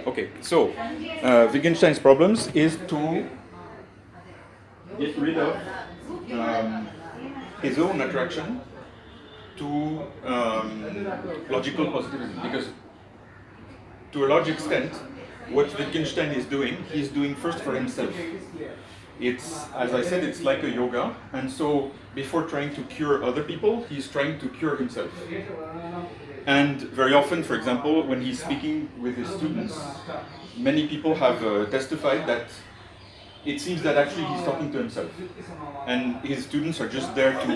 Okay, so Wittgenstein's problems is to get rid of his own attraction to logical positivism, because to a large extent, what Wittgenstein is doing, he's doing first for himself. It's, as I said, it's like a yoga, and so before trying to cure other people, he's trying to cure himself. And very often, for example, when he's speaking with his students, many people have testified that it seems that actually he's talking to himself, and his students are just there to,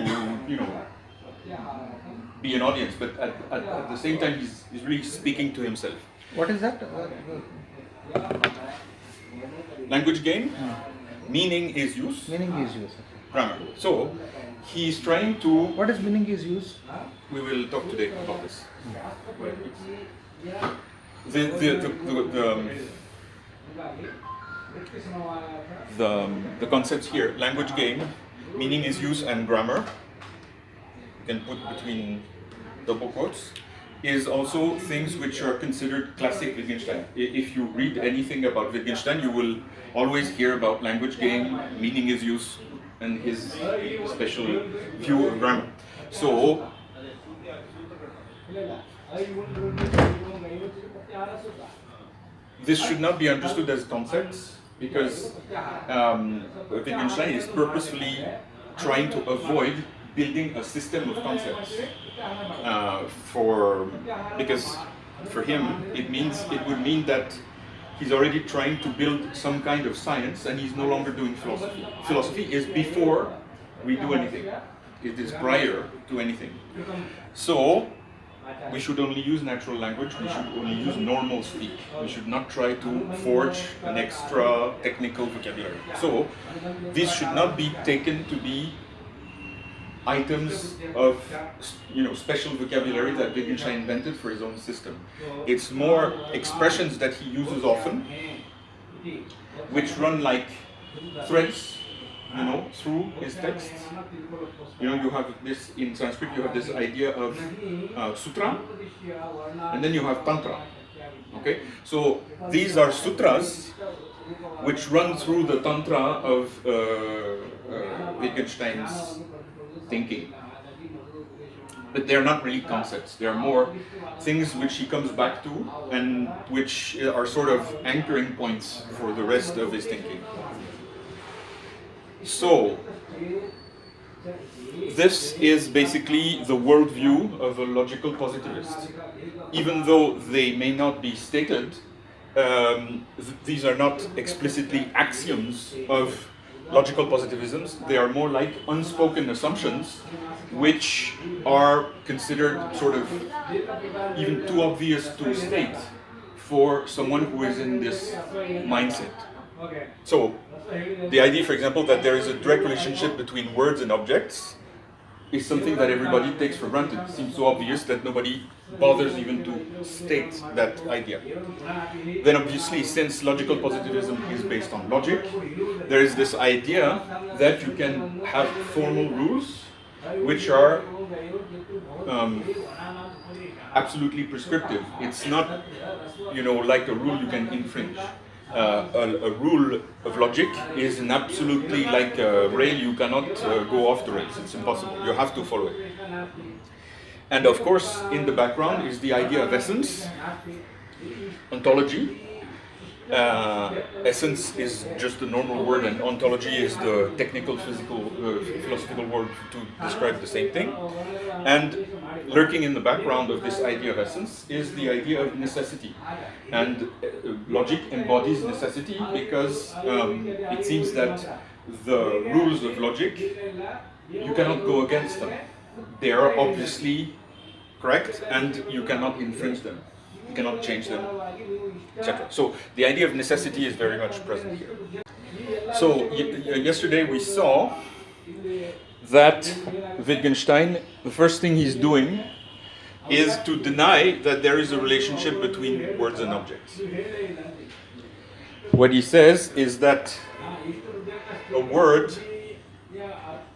be an audience, but at the same time, he's really speaking to himself. What is that? Language game, meaning is use, Meaning is use. grammar. So he's trying to. What is meaning is use? We will talk today about this. The concepts here: language game, meaning is use, and grammar. You can put between double quotes. Is also things which are considered classic Wittgenstein. If you read anything about Wittgenstein, you will always hear about language game, meaning is use, and his special view of grammar. So, this should not be understood as concepts, because Wittgenstein is purposefully trying to avoid building a system of concepts. Because for him it would mean that he's already trying to build some kind of science, and he's no longer doing philosophy. Philosophy is before we do anything. It is prior to anything. So we should only use natural language, we should only use normal speak. We should not try to forge an extra technical vocabulary. So this should not be taken to be items of special vocabulary that Wittgenstein invented for his own system. It's more expressions that he uses often, which run like threads, through his texts. You have this in Sanskrit. You have this idea of sutra, and then you have tantra. Okay, so these are sutras which run through the tantra of Wittgenstein's thinking, but they're not really concepts. They are more things which he comes back to and which are sort of anchoring points for the rest of his thinking. So this is basically the worldview of a logical positivist. Even though they may not be stated, these are not explicitly axioms of logical positivisms. They are more like unspoken assumptions which are considered sort of even too obvious to state for someone who is in this mindset. So the idea, for example, that there is a direct relationship between words and objects is something that everybody takes for granted. It seems so obvious that nobody bothers even to state that idea. Then obviously, since logical positivism is based on logic, there is this idea that you can have formal rules which are absolutely prescriptive. It's not, like a rule you can infringe. A rule of logic is an absolutely like a rail, you cannot go off the rails. It's impossible. You have to follow it. And of course, in the background is the idea of essence, ontology. Essence is just a normal word, and ontology is the technical, physical, philosophical word to describe the same thing. And lurking in the background of this idea of essence is the idea of necessity. And logic embodies necessity because it seems that the rules of logic, you cannot go against them. They are obviously correct, and you cannot infringe them. You cannot change them, etc. So the idea of necessity is very much present here. So yesterday we saw that Wittgenstein, the first thing he's doing is to deny that there is a relationship between words and objects. What he says is that a word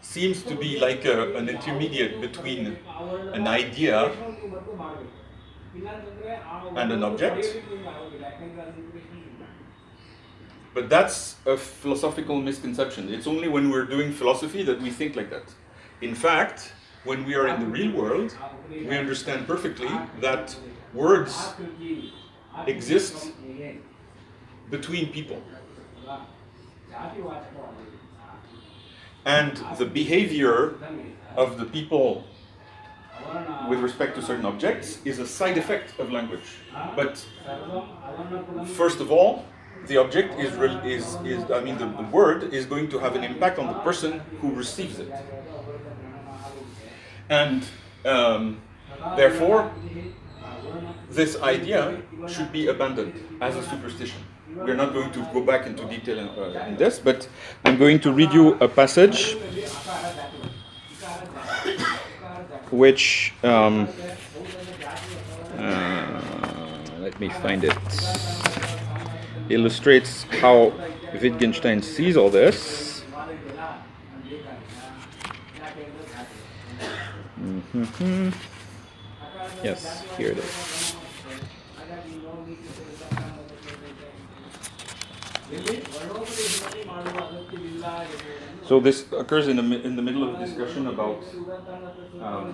seems to be like an intermediate between an idea and an object. But that's a philosophical misconception. It's only when we're doing philosophy that we think like that. In fact, when we are in the real world, we understand perfectly that words exist between people. And the behavior of the people with respect to certain objects is a side effect of language. But first of all, the object the word is going to have an impact on the person who receives it. And therefore, this idea should be abandoned as a superstition. We're not going to go back into detail in this, but I'm going to read you a passage which, let me find it, illustrates how Wittgenstein sees all this. Yes, here it is. So this occurs in the middle of the discussion about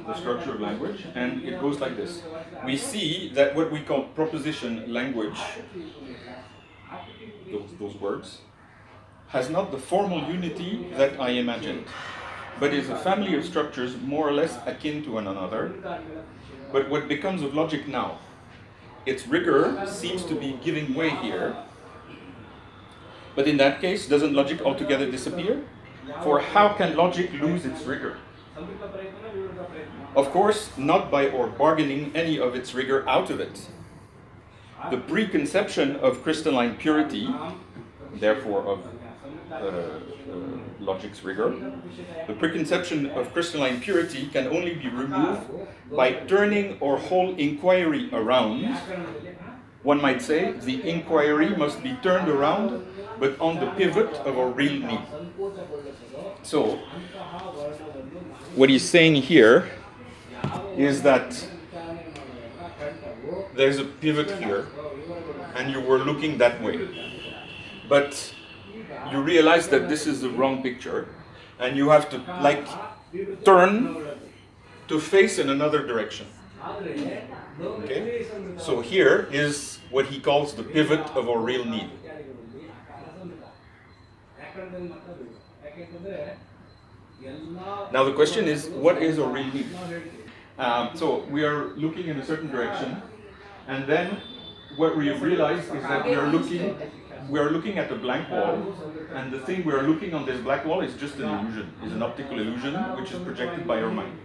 the structure of language, and it goes like this. We see that what we call proposition language, those words, has not the formal unity that I imagined, but is a family of structures more or less akin to one another. But what becomes of logic now? Its rigor seems to be giving way here. But in that case, doesn't logic altogether disappear? For how can logic lose its rigor? Of course, not by or bargaining any of its rigor out of it. The preconception of crystalline purity, therefore of logic's rigor, the preconception of crystalline purity can only be removed by turning our whole inquiry around. One might say the inquiry must be turned around, but on the pivot of our real need. So, what he's saying here is that there's a pivot here, and you were looking that way. But you realize that this is the wrong picture, and you have to, turn to face in another direction. Okay? So here is what he calls the pivot of our real need. Now the question is, what is our real need? So we are looking in a certain direction, and then what we realize is that we are looking at a blank wall, and the thing we are looking on this black wall is just an illusion, is an optical illusion which is projected by our mind.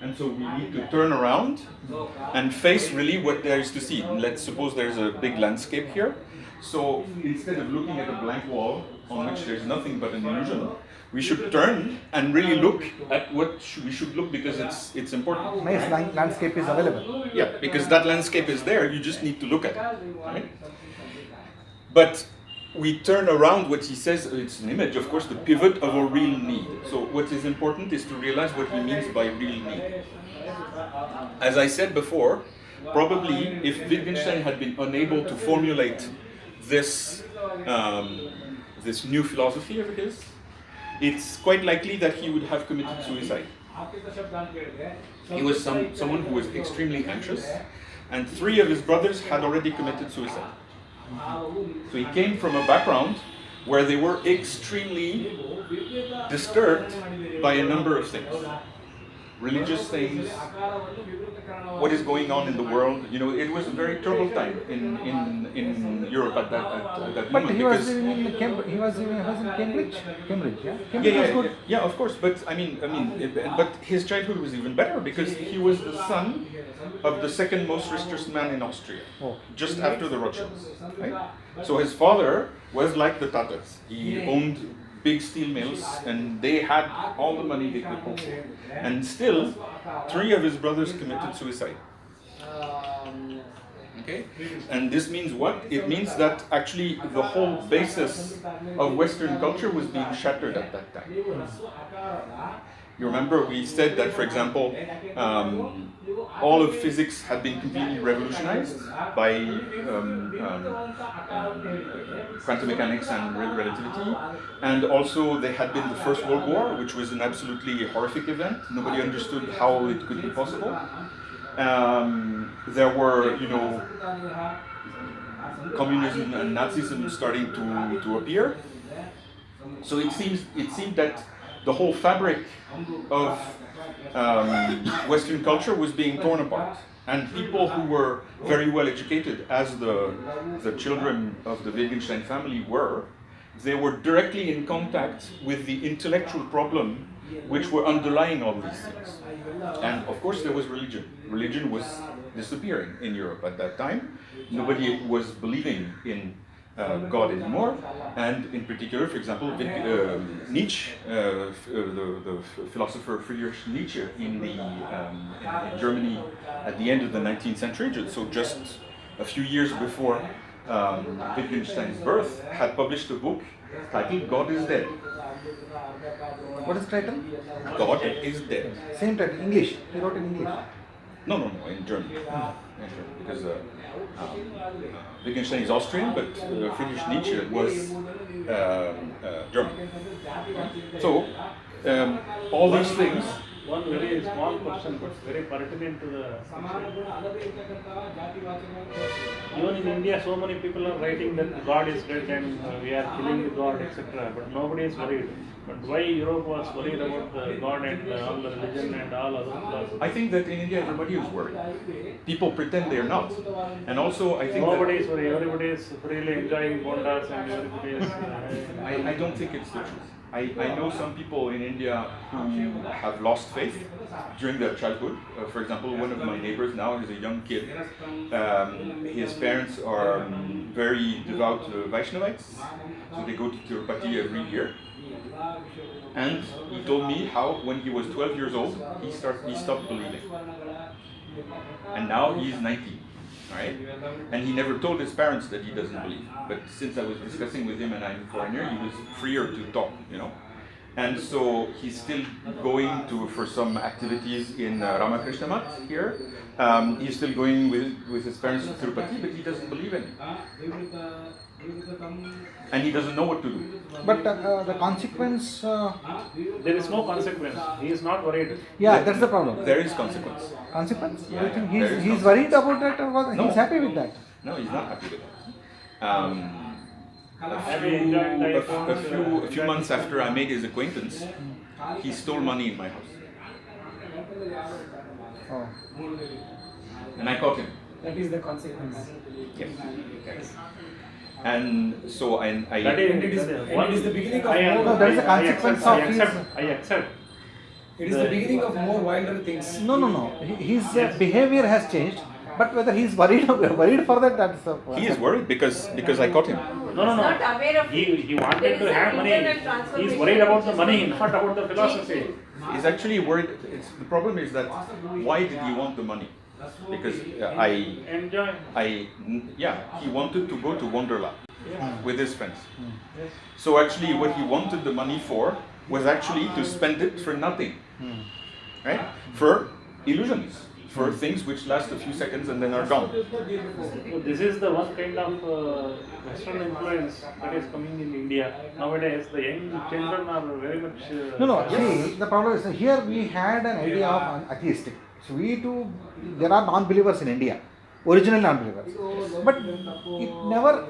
And so we need to turn around and face really what there is to see. Let's suppose there's a big landscape here. So instead of looking at a blank wall on which there's nothing but an illusion, we should turn and really look at what we should look, because it's important. Nice landscape is available. Yeah, because that landscape is there, you just need to look at it. Right? But we turn around what he says, it's an image, of course, the pivot of a real need. So what is important is to realize what he means by real need. As I said before, probably if Wittgenstein had been unable to formulate this, this new philosophy of his, it's quite likely that he would have committed suicide. He was someone who was extremely anxious, and 3 of his brothers had already committed suicide. So he came from a background where they were extremely disturbed by a number of things. Religious things, what is going on in the world. You know, it was a very troubled time in Europe at that But moment. he was in Cambridge. He was in Cambridge. Cambridge, yeah. Cambridge was good. Yeah, of course. But but his childhood was even better because he was the son of the second most richest man in Austria, just after the Rothschilds. Right? So his father was like the Tatars. He owned big steel mills, and they had all the money they could hope for. And still, 3 of his brothers committed suicide. Okay? And this means what? It means that actually the whole basis of Western culture was being shattered at that time. You remember we said that, for example, all of physics had been completely revolutionized by quantum mechanics and relativity, and also there had been the First World War, which was an absolutely horrific event. Nobody understood how it could be possible. There were, communism and Nazism starting to appear. So it seemed that the whole fabric of Western culture was being torn apart, and people who were very well educated, as the children of the Wittgenstein family were, they were directly in contact with the intellectual problem which were underlying all these things. And of course there was religion. Religion was disappearing in Europe at that time. Nobody was believing in God anymore, and in particular, for example, Nietzsche, the philosopher Friedrich Nietzsche in Germany at the end of the 19th century, so just a few years before Wittgenstein's birth, had published a book titled God is Dead. What is the title? God is Dead. Same title, English. He wrote in English. No, in German. Because Wittgenstein is Austrian, but Friedrich Nietzsche was German. So, all these things. One very small question, but very pertinent to the even in India, so many people are writing that God is dead and we are killing the God, etc. But nobody is worried. But why Europe was worried about the God and all the religion and all other philosophies? I think that in India everybody is worried. People pretend they are not. And also I think nobody is worried. Everybody is freely enjoying bondas and everybody is... I don't think it's the truth. I know some people in India who have lost faith during their childhood. For example, one of my neighbors now is a young kid. His parents are very devout Vaishnavites, so they go to Tirupati every year. And he told me how when he was 12 years old, he stopped believing. And now he's 19. Right? And he never told his parents that he doesn't believe. But since I was discussing with him and I'm a foreigner, he was freer to talk, And so he's still going for some activities in Ramakrishna Math here. He's still going with his parents to Tirupati, but he doesn't believe in it. And he doesn't know what to do. But the consequence... there is no consequence. He is not worried. Yeah, that's the problem. There is consequence. Consequence? Yeah, You think there he's is worried about that, or No. he's happy with that? No, he's not happy with that. A few months after I made his acquaintance, he stole money in my house. Oh. And I caught him. That is the consequence. Yes. And so I That is, it is the beginning of No, there is a consequence of his... I accept. It is the beginning of more wilder things. No. His behavior has changed, but whether he's worried for that, that's the... He is worried because I caught him. No. not aware of He wanted there to is have an money. internal He is transformation. worried about the money, not about the philosophy. He's actually worried. The problem is that why did he want the money? Because Enjoy. he wanted to go to Wonderland with his friends. So actually what he wanted the money for was actually to spend it for nothing. Right? For illusions. For things which last a few seconds and then are gone. So this is the one kind of Western influence that is coming in India. Nowadays, the young children are very much... No, see, the problem is here we had an idea of atheistic. So there are non-believers in India, original non-believers. But it never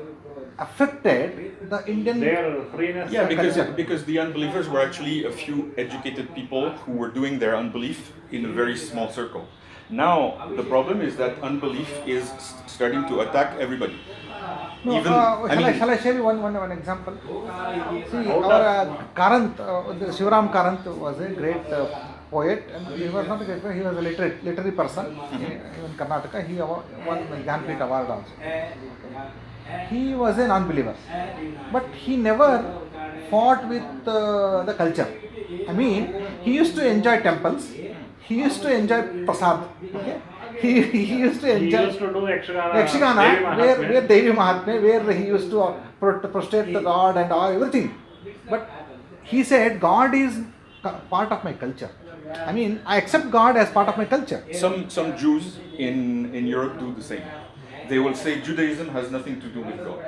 affected the Indian... Their freeness. Yeah, because the unbelievers were actually a few educated people who were doing their unbelief in a very small circle. Now, the problem is that unbelief is starting to attack everybody. No, shall I show you one example? See, our Karant, Shivaram Karant was a great poet, and he was not a great poet, he was a literary person in Karnataka. He won the Jnanpith Award also. He was a non-believer, but he never fought with the culture. I mean, he used to enjoy temples. He used to enjoy prasad. Okay? He used to enjoy. He used to do Yakshagana, where Devi Mahatmya, where he used to prostrate the God and all everything. But he said God is part of my culture. I mean, I accept God as part of my culture. Some Jews in Europe do the same. They will say Judaism has nothing to do with God.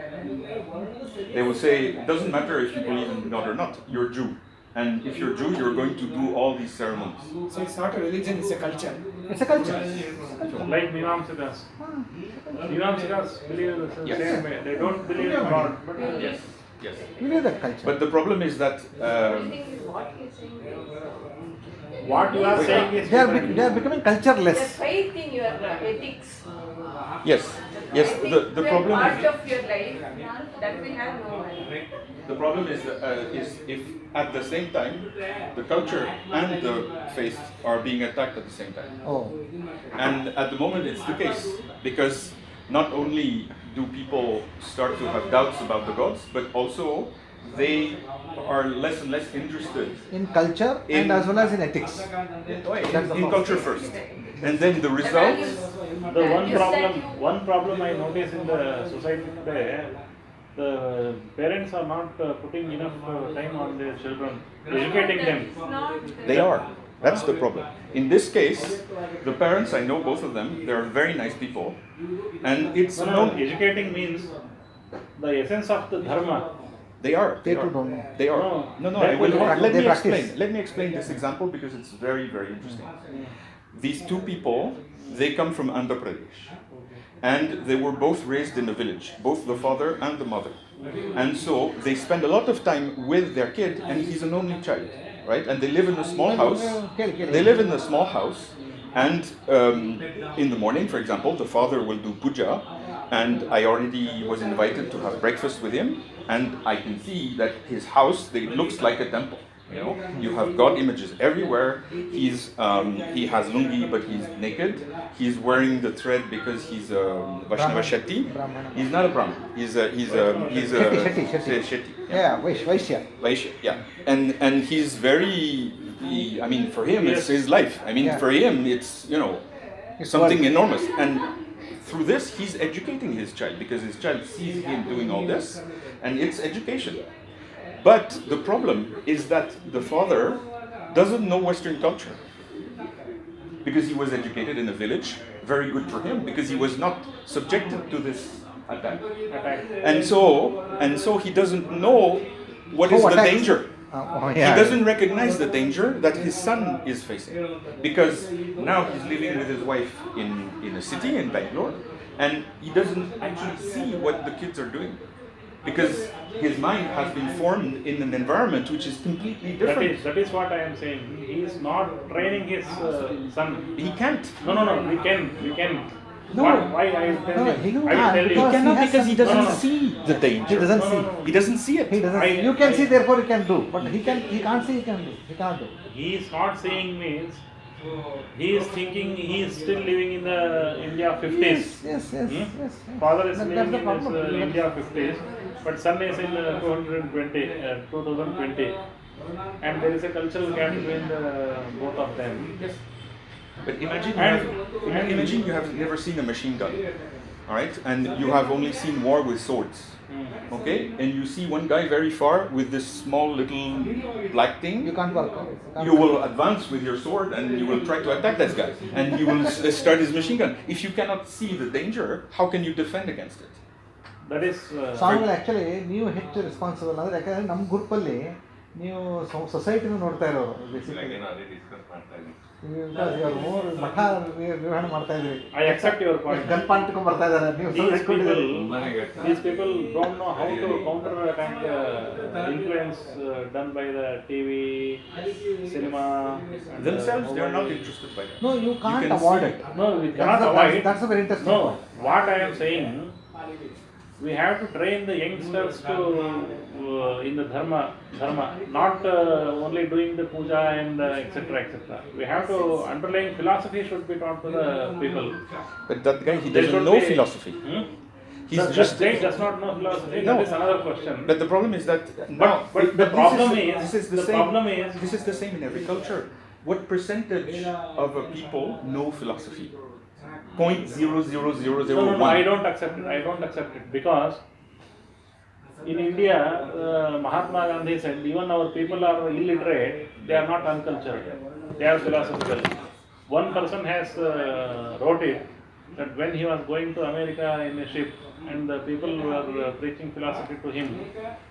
They will say it doesn't matter if you believe in God or not. You're Jew, and if you're Jew, you're going to do all these ceremonies. So it's not a religion, it's a culture. It's a culture. Like Mimamsikas. Mimamsikas believe in the Yes. same way. They don't believe in God, but Yes, yes. We need that culture. But the problem is that what you are saying is They are different. they are becoming The cultureless. faith in your ethics. yes, I yes. think The when problem part is of your life that will have no value. the problem is if at the same time the culture and the faith are being attacked at the same time. Oh, And at the moment it's the case because not only do people start to have doubts about the gods, but also they are less and less interested in culture and as well as in ethics. in culture first. And then the results, The one problem I notice in the society today, the parents are not putting enough time on their children, educating them. they are. That's the problem. In this case, the parents, I know both of them, they're very nice people. And it's No, educating means the essence of the dharma. They are. They too don't know. They are. No. No, I will. They Let me practice. explain. Let me explain this example because it's very, very interesting. These two people, they come from Andhra Pradesh, and they were both raised in a village, both the father and the mother, and so they spend a lot of time with their kid, and he's an only child, right? And they live in a small house. They live in a small house, and in the morning, for example, the father will do puja, and I already was invited to have breakfast with him, and I can see that his house, it looks like a temple. You know, you have God images everywhere. He has lungi, but he's naked. He's wearing the thread because he's a Vaishnava Shetty. He's not a Brahmin. He's a Shetty. Yeah, Vaishya. Vaishya, yeah. And he's very, I mean, for him, it's his life. I mean, Yeah. for him, it's, you know, It's something work. enormous. And through this, he's educating his child because his child sees him doing all this, and it's education. But the problem is that the father doesn't know Western culture because he was educated in a village. Very good for him because he was not subjected to this attack. And so he doesn't know what is Who the attacks? danger. He doesn't recognize the danger that his son is facing because now he's living with his wife in a city in Bangalore, and he doesn't actually see what the kids are doing because his mind has been formed in an environment which is completely different. That is what I am saying. He is not training his son. He can't. No. We can. No. Why I will tell No, you. he I will can't tell because you. he has because he some- doesn't No. see the danger. He doesn't No, see. no. He doesn't see it. He doesn't. You can see, therefore you can do. But he can't see. He can do. He can't do. He is not saying means he is thinking he is still living in the India 50s. Yes. Father is That's living the in problem. this, India 50s, but son is in 2020, and there is a cultural gap between both of them. Yes. But imagine And- imagine you have never seen a machine gun, all right, and you have only seen war with swords, okay, and you see one guy very far with this small little black You thing. can't work on it. You will advance with your sword and you will try to attack that guy, and you will start his machine gun. If you cannot see the danger, how can you defend against it? That is ಸ್ವಾಮಿಗಳು actually ನೀವು ಹೆಚ್ಚು responsible ಅಂದರೆ ಯಾಕಂದರೆ ನಮ್ಮ ಗ್ರೂಪಲ್ಲಿ ನೀವು ಸೊಸೈಟಿನೂ ನೋಡ್ತಾ ಇರೋರು ಬೇಸಿಕಲಿ ಇವಾಗ ಮೋರ್ ಮಠ ನಿರ್ವಹಣೆ ಮಾಡ್ತಾ ಇದ್ರಿ I accept your point. Gun point ಇಟ್ಕೊಂಡ್ ಬರ್ತಾ ಇದ್ದಾರೆ ನೀವು These people don't know how to counterattack the influence done by the TV, cinema. And, Themselves, they are not mobile. interested by that. No, you can't can avoid see- it. No, we cannot avoid. That's a very interesting No, point. what I am saying, we have to train the youngsters to in the dharma, not only doing the puja and etc. We have to underlying philosophy should be taught to the people. But that guy, he There doesn't should know be- philosophy. He's That just. guy does not know philosophy. No. That is another question. But the problem is that now. But the problem this is the the same. problem is- This is the same in every culture. What percentage of a people know philosophy? 0.00001. No, I don't accept it. Because In India, Mahatma Gandhi said, even our people are illiterate, they are not uncultured, they are philosophical. One person has wrote it that when he was going to America in a ship and the people were preaching philosophy to him,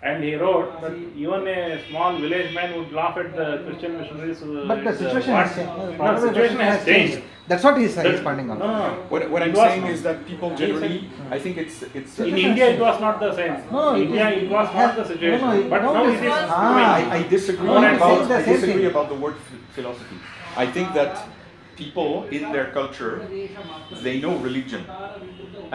and he wrote that even a small village man would laugh at the Christian missionaries. But the situation has changed. No, The problem situation has changed. That's what he's That- expanding on. No, no. What I'm It was saying not- is that people generally, I think it's In India, it was not the same. No, In it India, is- it was not the situation. no, no, But no, now it it is. is- I disagree No, I'm saying the I same disagree thing. about the word philosophy. I think that people in their culture, they know religion,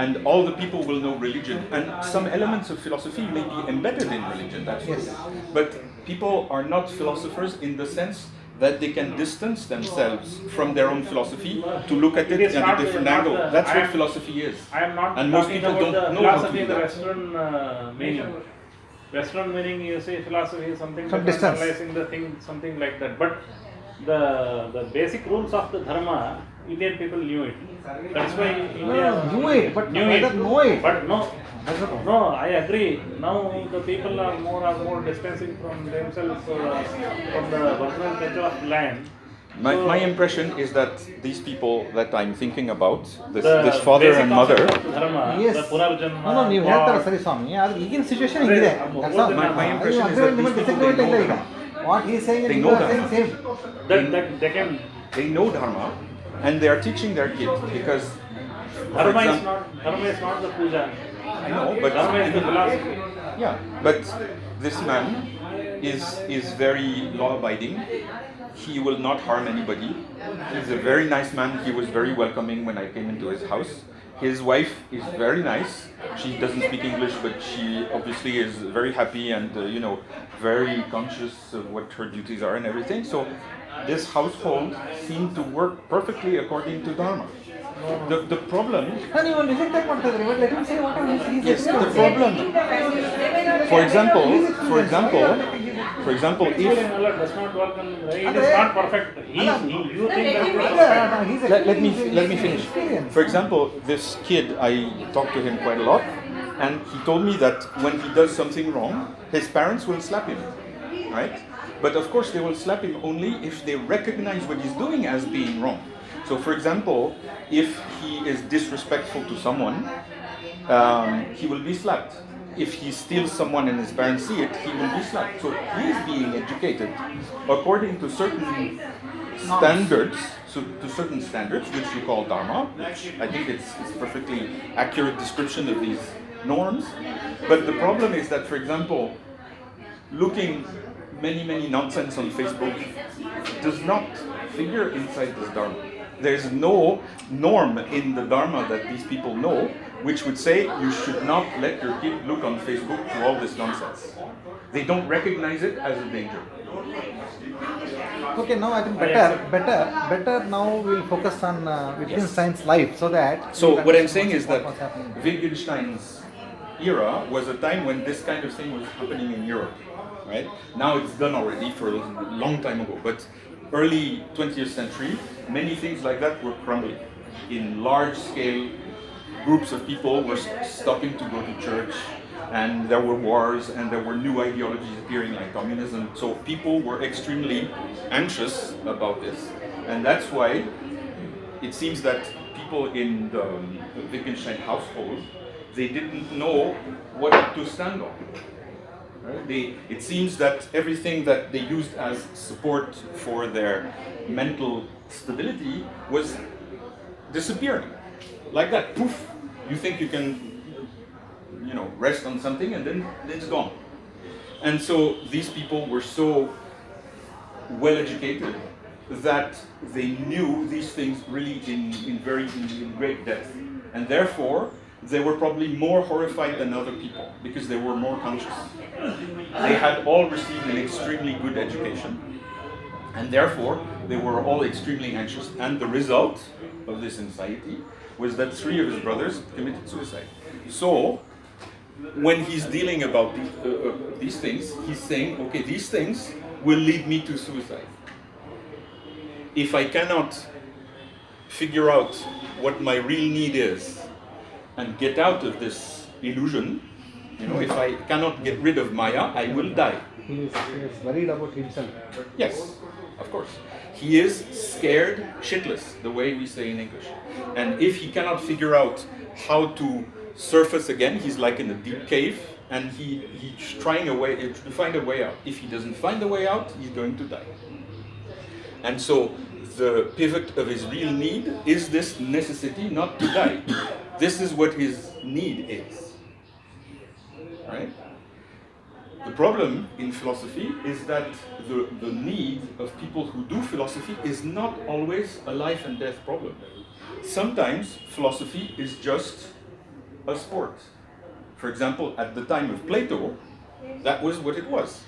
and all the people will know religion, and some elements of philosophy may be embedded in religion. That's true. Yes. But people are not philosophers in the sense that they can distance themselves from their own philosophy to look at it is at not- a different not angle. the- That's I what am- philosophy is. I am not And most talking people about don't the know how to philosophy do in the that. Western meaning. Western meaning, you say philosophy is something Some that distance. analyzing the thing, something like that. But the basic rules of the dharma, Indian people knew it. That's why India knew it, but knew whether it. know it. But no, That's the problem. no, I agree. Now the people are more distancing from themselves from the original culture of land. So, My impression is that these people that I'm thinking about, this the father basic and mother, concept of dharma, Yes. the Punarjanma, No, ನೀವು ಹೇಳ್ತಾರೆ God, ಸರಿ ಸ್ವಾಮಿ ಆದ್ರೆ ಈಗಿನ situation ಅದೇ, ಇದೆ my impression is that these people, they know ಈಗ what he saying They and know you are that. Saying same that they can. they know dharma, and they are teaching their kids because, for Dharma is example, not the puja. I know, but Dharma is the philosophy. yeah, but this man is very law-abiding. He will not harm anybody. He's a very nice man. He was very welcoming when I came into his house. His wife is very nice. She doesn't speak English, but she obviously is very happy and very conscious of what her duties are and everything. So this household seemed to work perfectly according to Dharma. The problem, ನೀವು reject ಆಗಿ ಮಾಡ್ತಾ ಇದ್ರಿ but let him say what yes, the problem. For example, if Allah does not work on it Andre- is not perfect. You think that it is perfect. let me finish. For example, this kid, I talked to him quite a lot, and he told me that when he does something wrong, his parents will slap him, right? But of course, they will slap him only if they recognize what he's doing as being wrong. So, for example, if he is disrespectful to someone, he will be slapped. If he steals someone and his parents see it, he will be slapped. So he is being educated according to certain standards, which you call dharma, which I think it's perfectly accurate description of these norms. But the problem is that, for example, looking many nonsense on Facebook does not figure inside this dharma. There's no norm in the dharma that these people know which would say you should not let your kid look on Facebook to all this nonsense. They don't recognize it as a danger. Okay, now I think better now we'll focus on Wittgenstein's life so that. So we what I'm understand saying is that what's happening. Wittgenstein's era was a time when this kind of thing was happening in Europe, right? Now it's done already for a long time ago, but early 20th century, many things like that were crumbling. In large scale, groups of people were stopping to go to church, and there were wars, and there were new ideologies appearing like communism. So people were extremely anxious about this, and that's why it seems that people in the Wittgenstein household, they didn't know what to stand on. Right? It seems that everything that they used as support for their mental stability was disappearing. Like that, poof, you think you can rest on something and then it's gone. And so these people were so well educated that they knew these things really in great depth. And therefore, they were probably more horrified than other people because they were more conscious. They had all received an extremely good education, and therefore they were all extremely anxious. And the result of this anxiety was that 3 of his brothers committed suicide. So, when he's dealing about these things, he's saying, okay, these things will lead me to suicide. If I cannot figure out what my real need is and get out of this illusion, You know, if I cannot get rid of Maya, I will die. He is worried about himself. Yes, of course. He is scared shitless, the way we say in English. And if he cannot figure out how to surface again, he's like in a deep cave, and he's trying to find a way out. If he doesn't find a way out, he's going to die. And so the pivot of his real need is this necessity not to die. This is what his need is. Right? The problem in philosophy is that the need of people who do philosophy is not always a life and death problem. Sometimes philosophy is just a sport. For example, at the time of Plato, that was what it was.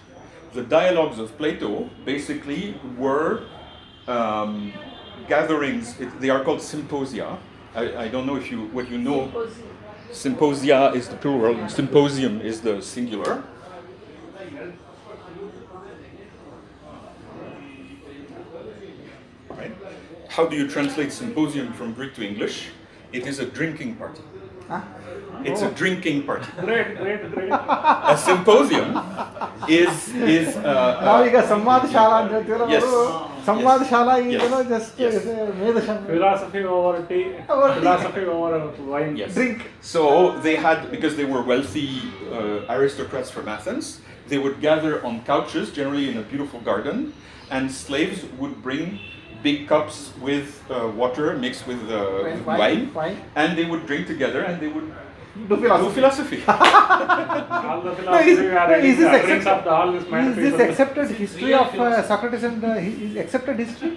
The dialogues of Plato basically were gatherings. They are called symposia. I don't know what you know. Symposia is the plural, and symposium is the singular. Right? How do you translate symposium from Greek to English? It is a drinking party. Huh? It's a drinking party. Great. A symposium is Now you got Samvad Shala and Yes. Samvad Shala is Yes. just Yes. Medasham. Philosophy over tea, Over tea. philosophy over wine. Yes. Drink. So they had, because they were wealthy aristocrats from Athens, they would gather on couches, generally in a beautiful garden, and slaves would bring big cups with water mixed with wine, and they would drink together and they would Do do philosophy. philosophy. All the No, philosophy is we are this reading the drinks accepted? of all these mad Is this people. accepted history of Socrates and is accepted history?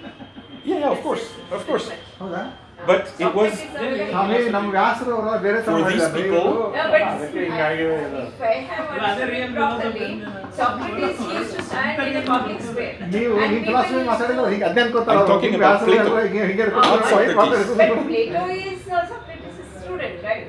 Yeah, of course. ಹೌದಾ? But it was ಸ್ವಾಮಿ ನಮ್ಮ ವ್ಯಾಸರು ಅವರೆಲ್ಲ ಬೇರೆ ತರ For these ಮಾಡಿದ್ದಾರೆ. people- ಇವ್ರು- No, but ಅದಕ್ಕೆ ಹಿಂಗಾಗಿದೆ ಇದು. if I have understood it properly, Socrates used to stand in a public square. ನೀವು And ಈ ಫಿಲಾಸಫಿ people- ಮಾತಾಡಿದ್ರೆ ಹಿಂಗೆ ಅದೇ ಅನ್ಕೋತಾರೆ I'm talking about Plato. Not Socrates. But Plato is Socrates' student, right?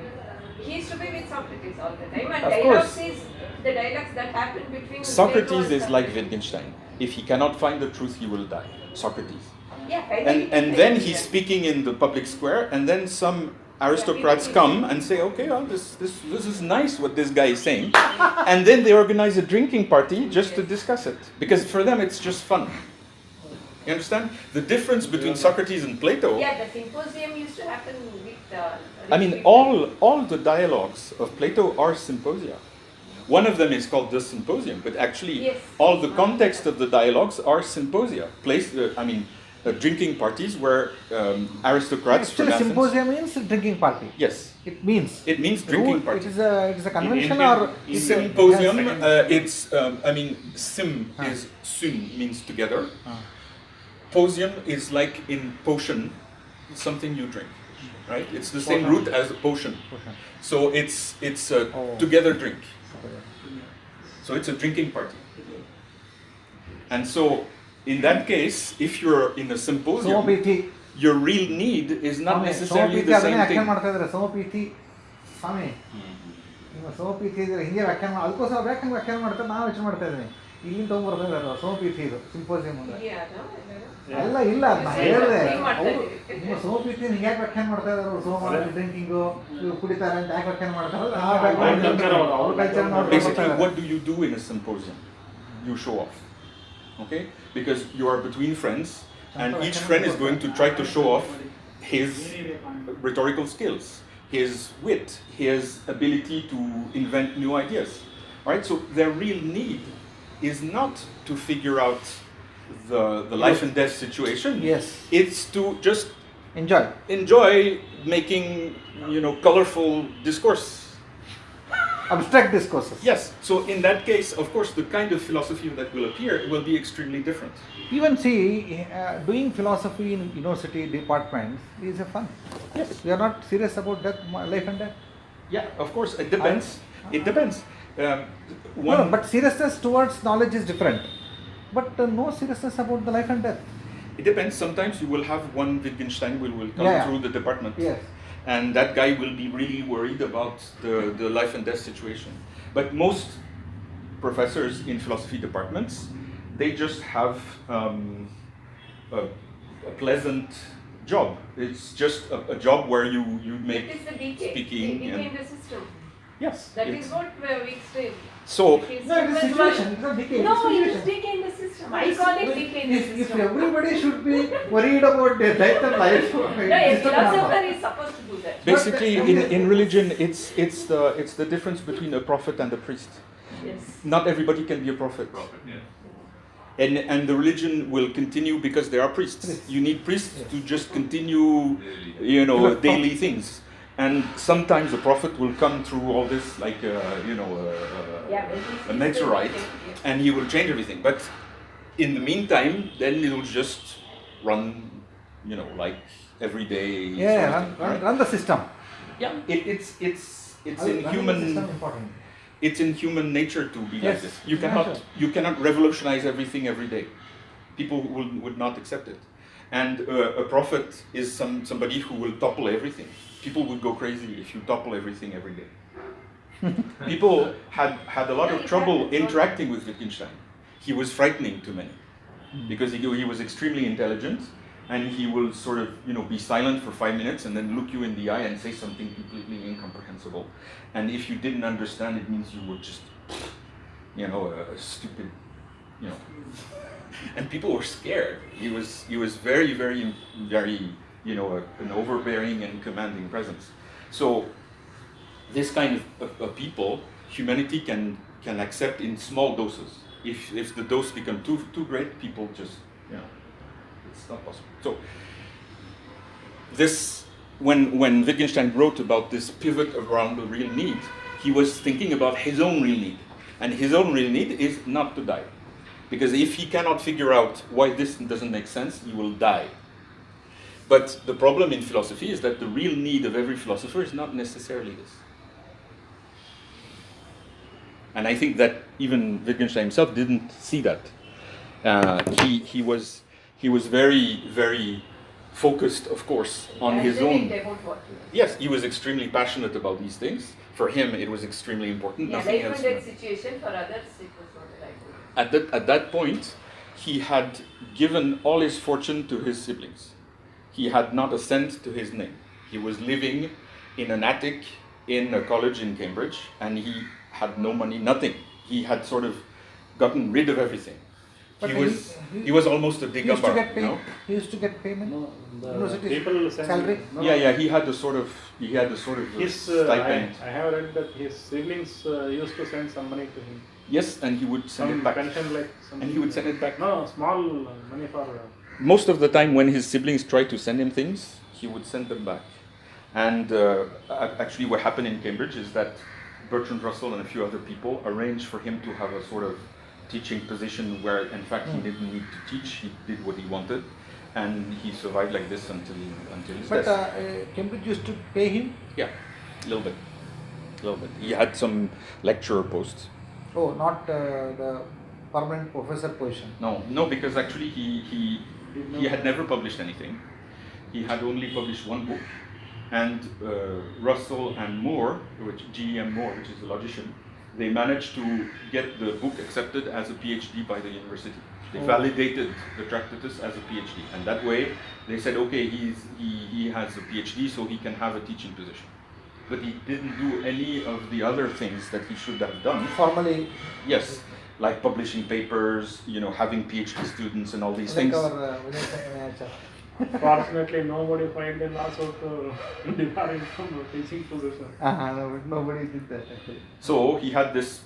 He used to be with Socrates all the time, and Of dialogues course. is the dialogues that happen between Socrates Plato and is like Wittgenstein. If he cannot find the truth, he will die. Socrates. Yeah, finally And then he's speaking in the public square, and then some aristocrats come and say, okay, well, this is nice what this guy is saying. And then they organize a drinking party just to discuss it. Because for them it's just fun. You understand? The difference between Socrates and Plato, Yeah, the symposium used to happen with. I mean, all the dialogues of Plato are symposia. One of them is called the symposium, but actually Yes. all the context of the dialogues are symposia. Drinking parties where aristocrats from Actually, Athens. symposium means drinking party. Yes, It means. it means drinking Root, party. it is a convention In or Indian- Symposium, Yes. sim Ah. is sym means together. Ah. Posium is like in potion, something you drink, right? It's the same Potion. root as a potion. Potion. So it's a Oh. together drink. So it's a drinking party. And so in that case, if you're in a symposium, ಸೋಮಪೀಠಿ your real need is not necessarily ಸೋಮಪೀಠಿ the ಅದನ್ನೇ same ವ್ಯಾಖ್ಯಾನ thing. ಮಾಡ್ತಾ ಇದ್ದಾರೆ ಸೋಮಪೀಠಿ ಸ್ವಾಮಿ ನಿಮ್ಮ ಸೋಮಪೀಠಿ ಇದ್ರೆ ಹಿಂಗೆ ವ್ಯಾಖ್ಯಾನ ಅದಕ್ಕೋಸ್ಕರ ವ್ಯಾಖ್ಯಾನ ಮಾಡ್ತಾರೆ ನಾವು ಯೋಚನೆ ಮಾಡ್ತಾ ಇದ್ದೀನಿ ಇಲ್ಲಿಂದ ತೊಗೊಂಡ್ಬರ್ತಾ ಇದ್ದಾರೆ ಸೋಮಪೀಠಿ ಇದು ಸಿಂಪೋಸಿಯಂ ಅಂದ್ರೆ Yeah, no? ಅಲ್ಲ ಇಲ್ಲ ನಾ ಹೇಳಿದೆ Same ಮಾಡ್ತಾ ಅವರು ಇದ್ದೀವಿ. ನಿಮ್ಮ ಸೋಮಪೀಠಿ ಹಿಂಗೆ ಯಾಕೆ ವ್ಯಾಖ್ಯಾನ ಮಾಡ್ತಾ ಇದ್ದಾರೆ ಅವರು ಸೋಮ ಡ್ರಿಂಕಿಂಗು ಇವ್ರು ಕುಡಿತಾರೆ ಅಂತ ಯಾಕೆ ವ್ಯಾಖ್ಯಾನ ಮಾಡ್ತಾರೆ ಅವ್ರ culture Basically, what do you do in a symposium? You show off. Okay? Because you are between friends, and each friend is going to try to show off his rhetorical skills, his wit, his ability to invent new ideas. Alright? So their real need is not to figure out the life and death situation. Yes. It's to just enjoy making, colorful discourse. abstract discourses. Yes. So in that case, of course, the kind of philosophy that will appear will be extremely different. Even see, doing philosophy in university departments is a fun. Yes. We are not serious about death, life and death. Yeah. Of course, it depends. It depends. No, but seriousness towards knowledge is different. But no seriousness about the life and death. It depends. Sometimes you will have one Wittgenstein will come Yeah. through the department. Yes. And that guy will be really worried about the life and death situation. But most professors in philosophy departments, they just have a pleasant job. It's just a job where you make It is the decay. speaking It and became the system. Yes. That it's- is what Wittgenstein. So His No, it is students situation. were- It's not decay. No, it's it is situation. decay in the system. I call it decay in the If system. everybody should be worried about their death and life, No, a it's not philosopher normal. is supposed to do that. basically, in religion, it's the difference between a prophet and a priest. Yes. Not everybody can be a prophet. And the religion will continue because there are priests. You need priests to just continue, daily things. And sometimes a prophet will come through all this like, Yeah, but a he's meteorite, still- and he will change everything. But in the meantime, then it will just run, like every day. sort Yeah, of thing, right? run the system. Yeah, it's in Running the human. system important. It's in human nature to be like Yes, this. You natural. cannot revolutionize everything every day. People would not accept it. And a prophet is somebody who will topple everything. People would go crazy if you topple everything every day. People had a lot of trouble interacting with Wittgenstein. He was frightening to many because he was extremely intelligent, and he will sort of be silent for 5 minutes and then look you in the eye and say something completely incomprehensible. And if you didn't understand, it means you were just a stupid, and people were scared. He was very, very, very an overbearing and commanding presence. So this kind of people, humanity can accept in small doses. If the dose become too great, people just it's not possible. So this when Wittgenstein wrote about this pivot around the real need, he was thinking about his own real need. And his own real need is not to die. Because if he cannot figure out why this doesn't make sense, he will die. But the problem in philosophy is that the real need of every philosopher is not necessarily this. And I think that even Wittgenstein himself didn't see that. He was very, very focused, of course, on his own. About what? Yes, he was extremely passionate about these things. For him, it was extremely important. Yeah, Nothing life else. and death situation. For others, it was not like At that point, he had given all his fortune to his siblings. He had not a cent to his name. He was living in an attic in a college in Cambridge, and he had no money, nothing. He had sort of gotten rid of everything. But He was almost a He used to digambar, get paid. He used to get payment. No, the University people send salary? No, Yeah, he had a sort of His stipend. I have read that his siblings used to send some money to him. Yes, and he would send Some it back. pension, like some. And he would send it back. No, small money for. Most of the time when his siblings tried to send him things, he would send them back. And actually what happened in Cambridge is that Bertrand Russell and a few other people arranged for him to have a sort of teaching position where in fact he didn't need to teach, he did what he wanted, and he survived like this until his But death. Cambridge used to pay him. Yeah, a little bit. He had some lecturer posts. Oh, not the permanent professor position. No, because actually he had never published anything. He had only published one book, and Russell and Moore, G.E.M. Moore, which is a logician, they managed to get the book accepted as a PhD by the university. They validated the Tractatus as a PhD, and that way they said, okay, he has a PhD, so he can have a teaching position. But he didn't do any of the other things that he should have done. Formally, Yes, like publishing papers, having PhD students and all these like things. our Wittgenstein. Fortunately, nobody filed a lawsuit debarring from a teaching position. No, nobody did that actually. So he had this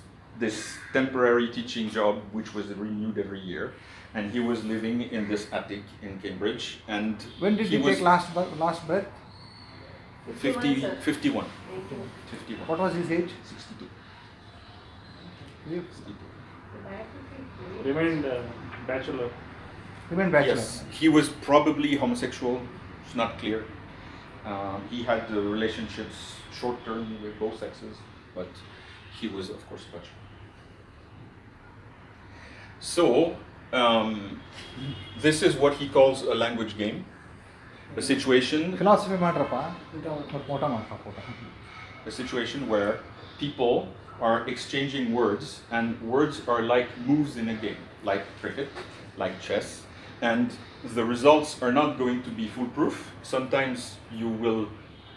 temporary teaching job, which was renewed every year, and he was living in this attic in Cambridge. And When did he was take last breath? 51. 51. What was his age? 62. He 62. Remained bachelor. remained bachelor. Yes, he was probably homosexual. It's not clear. He had relationships short term with both sexes, but he was, of course, bachelor. So this is what he calls a language game, a situation Philosophy ಮಾಡ್ರಪ್ಪ photo ಮಾಡ್ತಾ a situation where people are exchanging words, and words are like moves in a game, like cricket, like chess, and the results are not going to be foolproof. Sometimes you will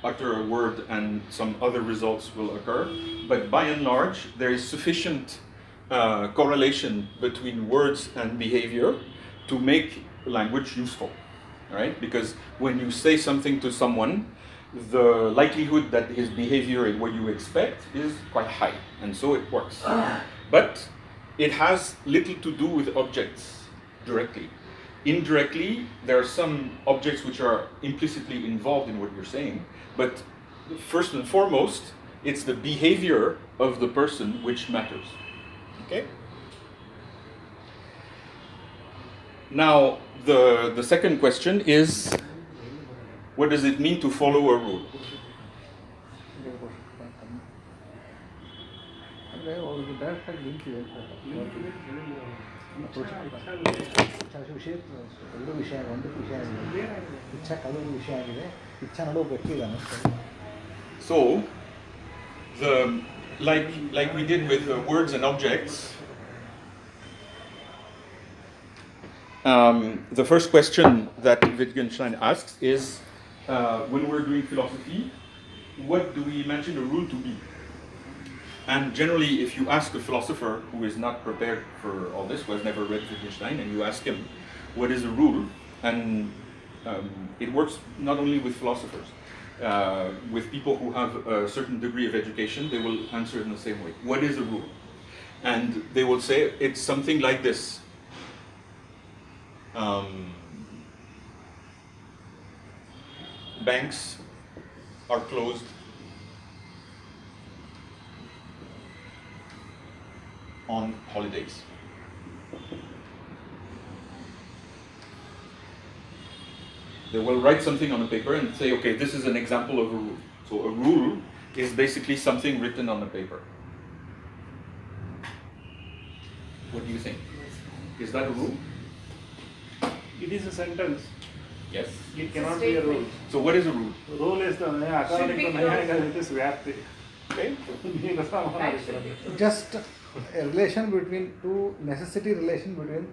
utter a word and some other results will occur. But by and large, there is sufficient correlation between words and behavior to make language useful, right? Because when you say something to someone, the likelihood that his behavior is what you expect is quite high, and so it works. But it has little to do with objects directly. Indirectly, there are some objects which are implicitly involved in what you're saying, but first and foremost, it's the behavior of the person which matters. Okay? Now, the second question is, what does it mean to follow a rule? ಅಂದರೆ ಅವ್ರಿಗೆ ಡೈರೆಕ್ಟಾಗಿ link ಇದೆ ವಿಷಯ ಎರಡು ವಿಷಯ ಒಂದು ವಿಷಯ ಆಗಿದೆ ಇಚ್ಛಾ ಅದೊಂದು ವಿಷಯ ಆಗಿದೆ ಇಚ್ಛಾ ನಡುವೆ ಗೊತ್ತಿದ್ದಾನೆ. So, like we did with words and objects, the first question that Wittgenstein asks is, when we're doing philosophy, what do we imagine a rule to be? And generally, if you ask a philosopher who is not prepared for all this, who has never read Wittgenstein, and you ask him, what is a rule? And it works not only with philosophers. With people who have a certain degree of education, they will answer in the same way. What is a rule? And they will say, it's something like this. Banks are closed on holidays. They will write something on a paper and say, okay, this is an example of a rule. So a rule is basically something written on a paper. What do you think? Is that a rule? It is a sentence. Yes. It cannot be a rule. So what is a rule? Rule is the according to Nayayika, it is Vyapti. Okay. Just a relation between two, necessity relation between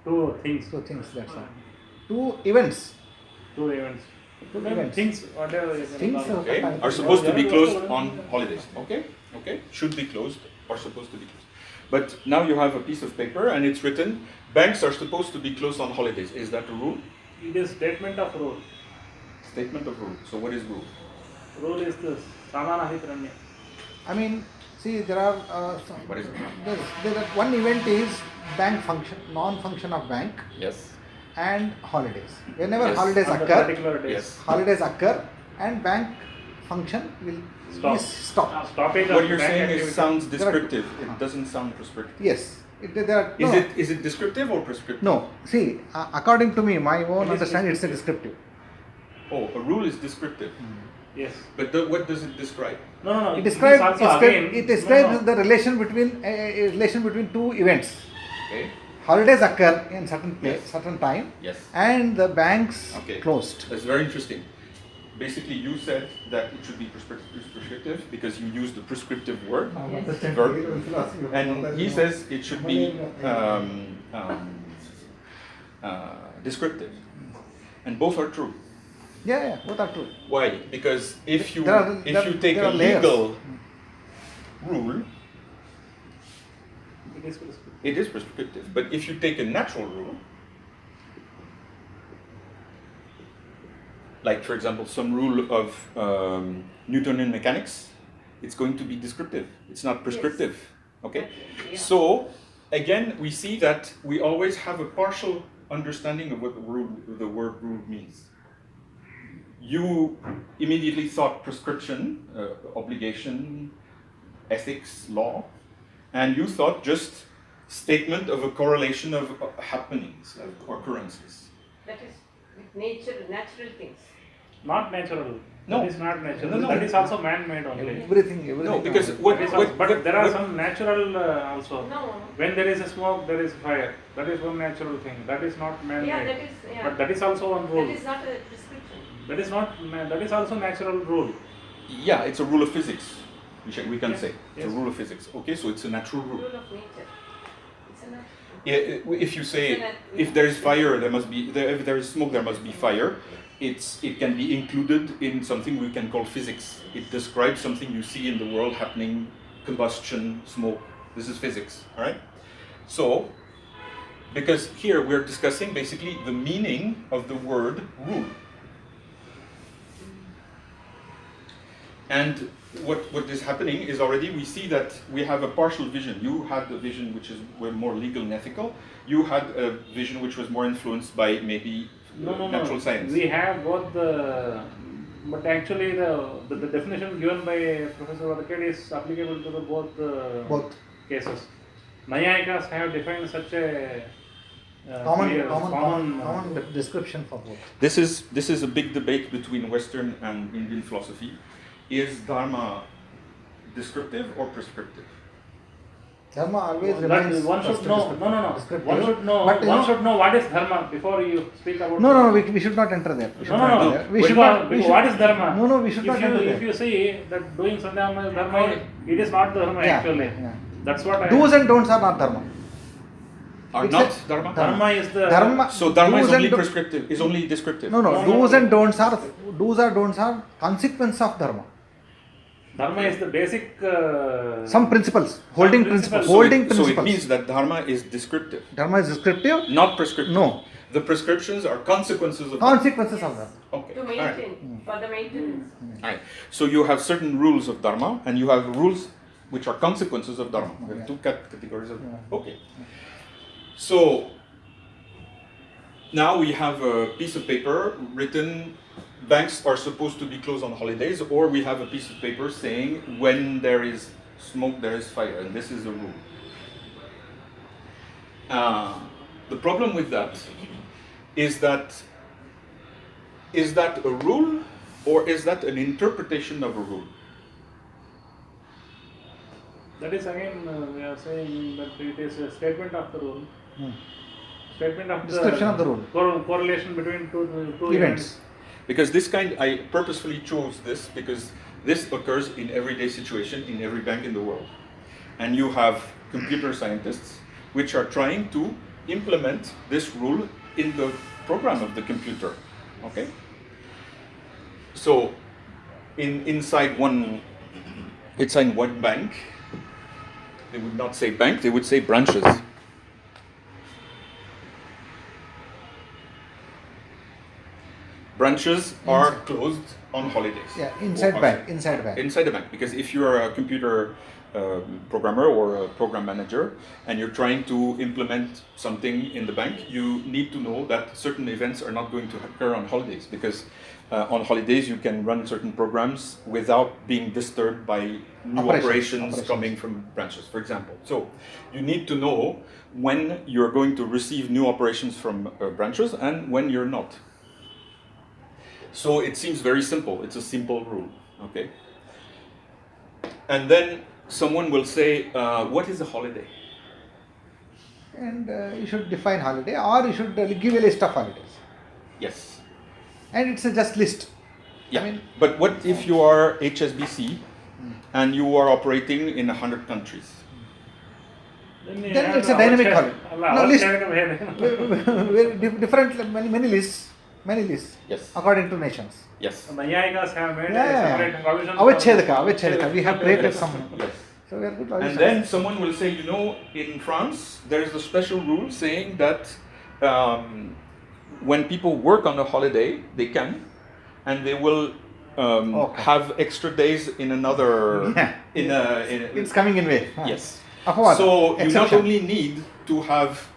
Two things. two things, that's all. Two events. Two events. Two Then events. things, whatever you can Things call it. Okay. Are supposed to be closed on holidays. Okay. Okay. Should be closed or supposed to be closed. But now you have a piece of paper and it's written, banks are supposed to be closed on holidays. Is that a rule? It is statement of rule. Statement of rule. So what is rule? Rule is this Samanahitranya. I mean, see, there are What is it? there are one event is bank function, non-function of bank, Yes. and holidays. Whenever Yes. holidays On the occur, particular days. Yes. holidays occur, and bank function will Stop. be stopped. Stoppage of What you're bank saying activity. sounds descriptive. It doesn't sound prescriptive. Yes, there are no. Is it descriptive or prescriptive? No, see, according to me, my own It is understanding, it's a descriptive. Oh, a rule is descriptive. Yes. But what does it describe? No. It describes is also again, it describes no. the relation between a relation between two events. Okay. Holidays occur in certain place, Yes. certain time, Yes. and the banks Okay. closed. That's very interesting. Basically, you said that it should be prescriptive because you used the prescriptive word, verb, and he says it should be descriptive. And both are true. Yeah, both are true. Why? Because if you There take are a layers. legal rule, It is prescriptive. it is prescriptive. But if you take a natural rule, like for example some rule of Newtonian mechanics, it's going to be descriptive. It's not prescriptive. Okay? Yeah. So again, we see that we always have a partial understanding of what the word rule means. You immediately thought prescription, obligation, ethics, law, and you thought just statement of a correlation of happenings, of occurrences. That is with nature, natural things. Not natural. No. That is not natural. No. That is also man-made only. Everything. No, because That is also, but there are some natural also. No. When there is a smoke, there is fire. That is one natural thing. That is not man-made. Yeah, that is, yeah. But that is also one rule. That is not a prescription. That is not. That is also natural rule. Yeah, it's a rule of physics. We can Yes, say it's yes. a rule of physics. Okay, so it's a natural rule. Rule of nature. It's a natural. Yeah, if you say if there is fire, there must be if there is smoke, there must be fire. it can be included in something we can call physics. It describes something you see in the world happening, combustion, smoke. This is physics, all right? So, because here we're discussing basically the meaning of the word rule. And what is happening is already we see that we have a partial vision. You had a vision which is more legal and ethical. You had a vision which was more influenced by maybe natural science. We have both the, but actually the definition given by Professor Vadaked is applicable to the both cases. Nayayikas have defined such a common description for both. This is a big debate between Western and Indian philosophy. Is dharma descriptive or prescriptive? Dharma always remains. One should know. No. Descriptive. One should know. But, One should know what is dharma before you speak about. No, we should not enter there. We should not enter there. We should not. What is dharma? No, we should not enter there. If you see that doing sandhyama is dharma, it is not dharma actually. Yeah. That's what I. Do's and don'ts are not dharma. Are It's not a- dharma? Dharma is the. Dharma. So dharma is do's only and do- prescriptive, is only descriptive. No. No, Do's no. and don'ts or don'ts are consequence of dharma. Dharma is the basic. Some principles, holding principles. principles, So holding it principles. means that dharma is descriptive, Dharma is descriptive. not prescriptive. No. The prescriptions are consequences of dharma. Consequences of that. Okay. To All right. maintain, for the maintenance. All right. So you have certain rules of dharma, and you have rules which are consequences of dharma. We have two categories of. Okay. So now we have a piece of paper written. Banks are supposed to be closed on holidays, or we have a piece of paper saying when there is smoke, there is fire, and this is a rule. The problem with that is that a rule, or is that an interpretation of a rule? That is again we are saying that it is a statement of the rule. Statement of Description of the rule. Correlation between two Events. Because this kind, I purposefully chose this because this occurs in everyday situation in every bank in the world. And you have computer scientists which are trying to implement this rule in the program of the computer. Okay? So inside one bank, they would not say bank, they would say branches. Branches are closed on holidays. Yeah, inside bank. Inside the bank, because if you are a computer programmer or a program manager and you're trying to implement something in the bank, you need to know that certain events are not going to occur on holidays, because on holidays you can run certain programs without being disturbed by new operations coming from branches, for example. So you need to know when you're going to receive new operations from branches and when you're not. So it seems very simple. It's a simple rule, okay? And then someone will say, what is a holiday? And you should define holiday, or you should give a list of holidays. Yes. And it's a just list. Yeah. I mean, but what if you are HSBC and you are operating in 100 countries? Then it's a dynamic holiday. No, list. Very different, many lists. Yes. According to nations. Yes. Nayayikas have made a separate provision. Avachedaka. We have created some. Yes. So we are good. And then someone will say, you know, in France, there is a special rule saying that when people work on a holiday, they can, and they will have extra days in another. Yeah. It's coming in way. Yes. Apavad. So you not Exception. only need to have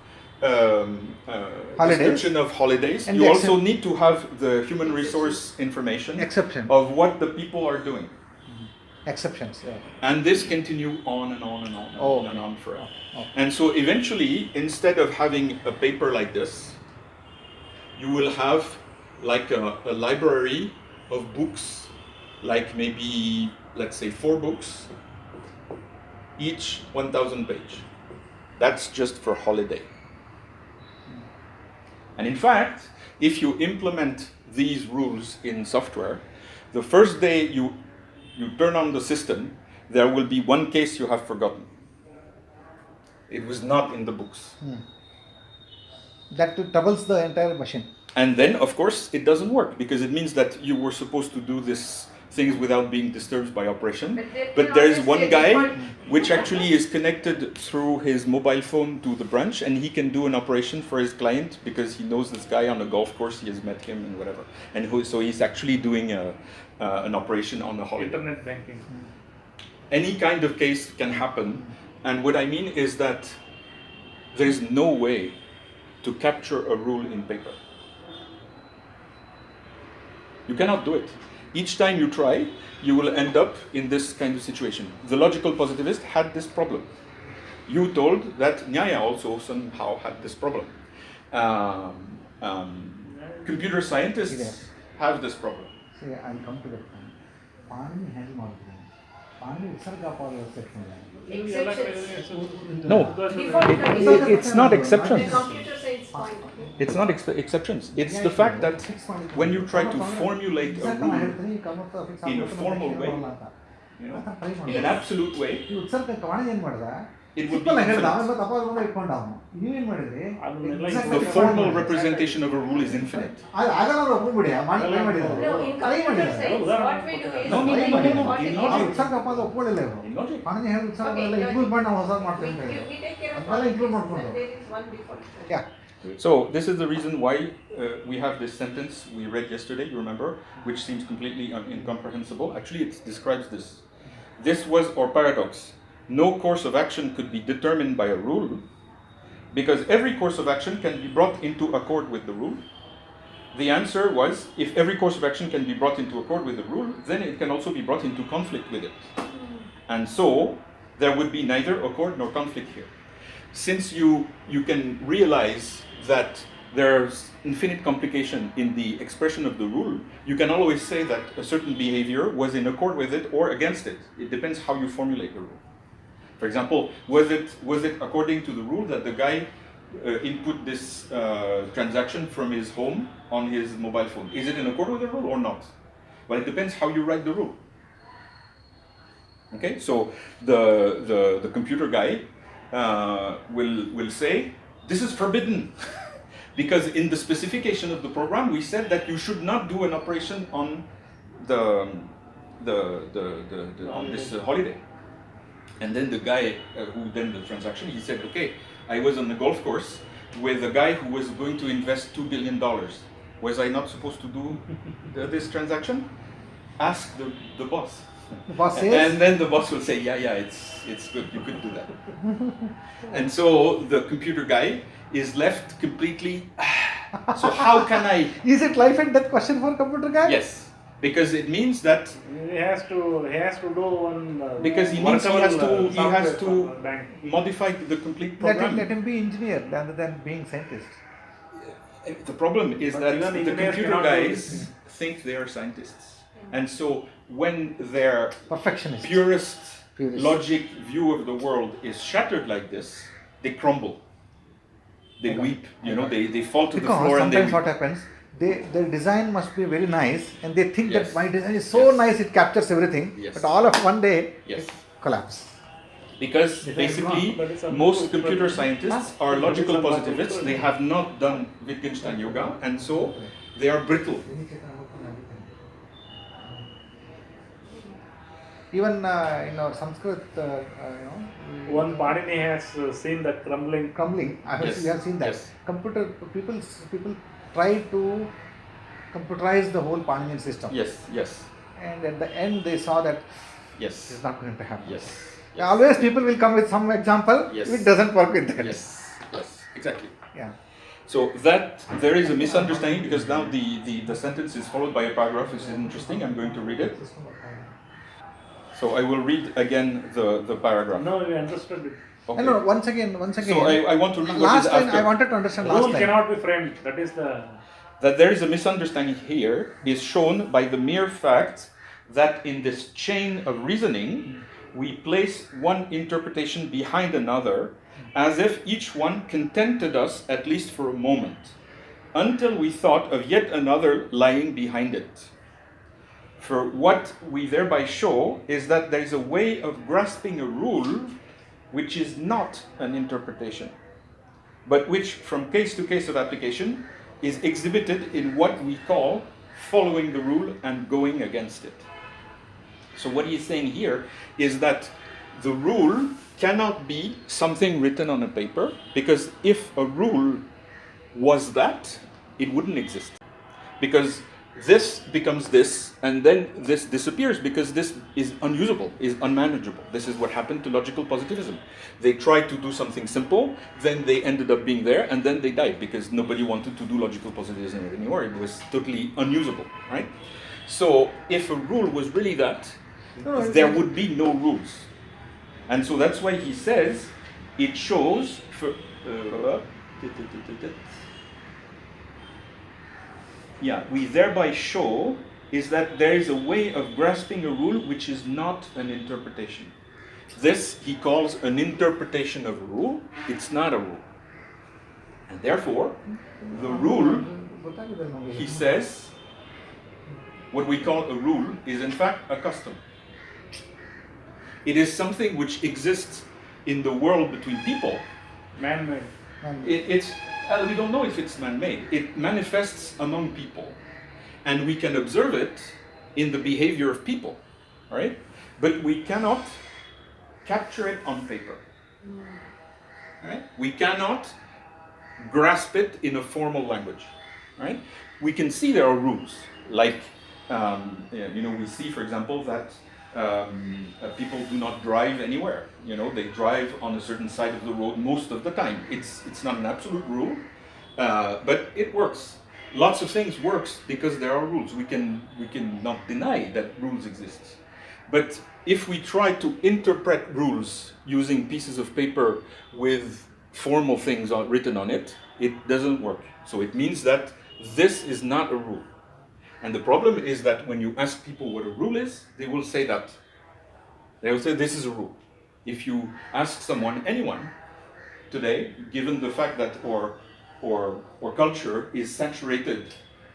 Holidays. description of holidays, And you the also need to have the human resource information Exception. of what the people are doing. Exceptions. Yeah. And this continue on and on and on and Oh, on and on forever. Oh. And so eventually, instead of having a paper like this, you will have like a library of books, like maybe, let's say 4 books, each 1,000 page. That's just for holiday. And in fact, if you implement these rules in software, the first day you turn on the system, there will be one case you have forgotten. It was not in the books. That doubles the entire machine. And then, of course, it doesn't work because it means that you were supposed to do these things without being disturbed by operation. But there is one guy which actually is connected through his mobile phone to the branch, and he can do an operation for his client because he knows this guy on a golf course, he has met him and whatever. And so he's actually doing an operation on the holiday. Internet banking. Any kind of case can happen. And what I mean is that there is no way to capture a rule in paper. You cannot do it. Each time you try, you will end up in this kind of situation. The logical positivist had this problem. You told that Nyaya also somehow had this problem. Computer scientists have this problem. See, I'll come to that point. Panini has ಮಾಡಿದ್ರೆ Panini ವಿಸರ್ಗಾಪಾದ section No, Default it's not exceptions. The computer science point. It's not exceptions. It's the fact that when you try to formulate a rule in a formal way, you know, in an absolute way, ಈ ಉತ್ಸರ್ಗಕ್ಕೆ ವಾಣಿಜ್ಯ ಏನು ಮಾಡ್ದ it would be simple ಹೇಳ್ದ infinite. ಅವನು ಮತ್ತೆ ಅಪಾದ ಬಂದ ಇಟ್ಕೊಂಡ ಅವನು ನೀವೇನು ಮಾಡಿದ್ರಿ The formal representation of a rule is infinite. ಆಗಲ್ಲ ಅವ್ರು ಒಪ್ಪಿಬಿಡಿ ಮಾಡಿ ಟ್ರೈ ಮಾಡಿದ್ರು No, in ಟ್ರೈ computer ಮಾಡಿದ್ರು science, what we do is No, no, no, no, no. what In it logic. ಅವ್ರು ಉತ್ಸರ್ಗ ಅಪಾದ ಒಪ್ಕೊಳ್ಳಿಲ್ಲ ಇವರು In logic. ವಾಣಿಜ್ಯ ಹೇಳಿ ಉತ್ಸರ್ಗಲ್ಲ ಇಂಕ್ಲೂಡ್ ಮಾಡಿ ನಾವು ಹೊಸದು ಮಾಡ್ತೀವಿ ಅಂತ ಹೇಳಿದ್ರು we take care of ಅದನ್ನೆಲ್ಲ include ಮಾಡ್ಕೊಂಡು. there is one default. Yeah. So this is the reason why we have this sentence we read yesterday, you remember, which seems completely incomprehensible. Actually, it describes this. This was our paradox. No course of action could be determined by a rule, because every course of action can be brought into accord with the rule. The answer was, if every course of action can be brought into accord with the rule, then it can also be brought into conflict with it. And so, there would be neither accord nor conflict here. Since you can realize that there's infinite complication in the expression of the rule, you can always say that a certain behavior was in accord with it or against it. It depends how you formulate the rule. For example, was it according to the rule that the guy input this transaction from his home on his mobile phone? Is it in accord with the rule or not? Well, it depends how you write the rule. Okay, so the computer guy will say, this is forbidden. Because in the specification of the program, we said that you should not do an operation on on this holiday. And then the guy who did the transaction, he said, okay, I was on the golf course with a guy who was going to invest $2 billion. Was I not supposed to do this transaction? Ask the boss. The boss says, And then the boss will say, yeah, it's good, you could do that. And so the computer guy is left completely, so how can I? is it life and death question for computer guy? Yes, because it means that, He has to do one. because he has to bank. modify the complete program. Let him be engineer rather than being scientist. The problem is But that even the engineers computer cannot do guys this. think they are scientists. And so when their Perfectionist. purest Purist. logic view of the world is shattered like this, they crumble. They weep, they fall to the Because floor and they sometimes weep. what happens, their design must be very nice and they think Yes. that my design is so Yes. nice it captures everything, Yes. but all of one day Yes. it collapse. Because But basically, it's a most book, computer but- scientists are But logical it's a book. positivists. They have not done Wittgenstein yoga, and so they are brittle. Even in our Sanskrit, One Panini has seen the crumbling. crumbling, Yes. we have seen that. Yes. People try to computerize the whole Paninian system. Yes, yes, And at the end they saw that yes, it's not going to happen. yes, Yeah, always people will come with some example, Yes. it doesn't work with that. yes, yes, exactly. Yeah. So that there is a misunderstanding because now the sentence is followed by a paragraph which is interesting. I'm going to read it. So I will read again the paragraph. No, we understood it. Okay. No, once again. So I want to read what Last is line, after. I wanted to understand last Rule line. cannot be framed. That is the. That there is a misunderstanding here is shown by the mere fact that in this chain of reasoning, we place one interpretation behind another, as if each one contented us at least for a moment, until we thought of yet another lying behind it. For what we thereby show is that there is a way of grasping a rule which is not an interpretation, but which, from case to case of application, is exhibited in what we call following the rule and going against it. So what he is saying here is that the rule cannot be something written on a paper, because if a rule was that, it wouldn't exist. Because this becomes this, and then this disappears because this is unusable, is unmanageable. This is what happened to logical positivism. They tried to do something simple, then they ended up being there, and then they died because nobody wanted to do logical positivism anymore. It was totally unusable, right? So if a rule was really that, there would be no rules. And so that's why he says it shows for we thereby show is that there is a way of grasping a rule which is not an interpretation. This he calls an interpretation of a rule. It's not a rule. And therefore, the rule, he says, what we call a rule is in fact a custom. It is something which exists in the world between people. Man-made. We don't know if it's man-made. It manifests among people. And we can observe it in the behavior of people. All right? But we cannot capture it on paper. All right? We cannot grasp it in a formal language. All right? We can see there are rules. Like, we see, for example, that people do not drive anywhere. They drive on a certain side of the road most of the time. It's not an absolute rule, but it works. Lots of things works because there are rules. We can not deny that rules exist. But if we try to interpret rules using pieces of paper with formal things written on it, it doesn't work. So it means that this is not a rule. And the problem is that when you ask people what a rule is, they will say that. They will say this is a rule. If you ask anyone today, given the fact that our culture is saturated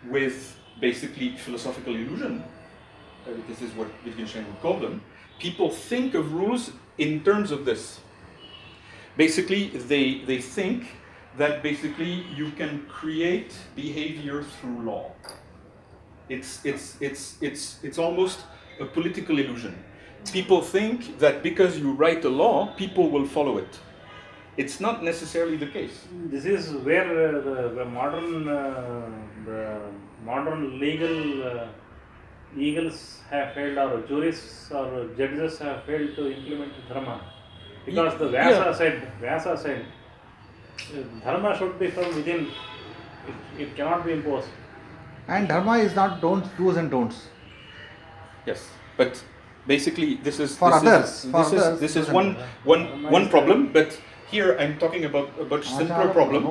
with basically philosophical illusion, this is what Wittgenstein would call them, people think of rules in terms of this. Basically, they think that basically you can create behavior through law. It's almost a political illusion. People think that because you write a law, people will follow it. It's not necessarily the case. This is where the modern legal eagles have failed, or jurists or judges have failed to implement dharma. Because the Vyasa said, dharma should be from within. It cannot be imposed. And dharma is not do's and don'ts. Yes, but basically this is For others. This is one problem. But here I'm talking about a much simpler problem.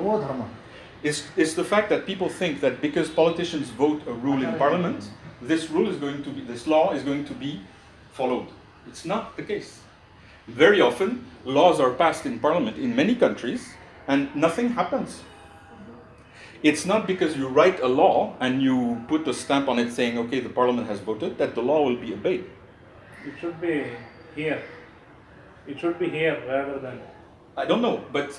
Is the fact that people think that because politicians vote a rule in parliament, this law is going to be followed. It's not the case. Very often, laws are passed in parliament in many countries, and nothing happens. It's not because you write a law and you put a stamp on it saying, okay, the parliament has voted, that the law will be obeyed. It should be here. It should be here rather than... I don't know, but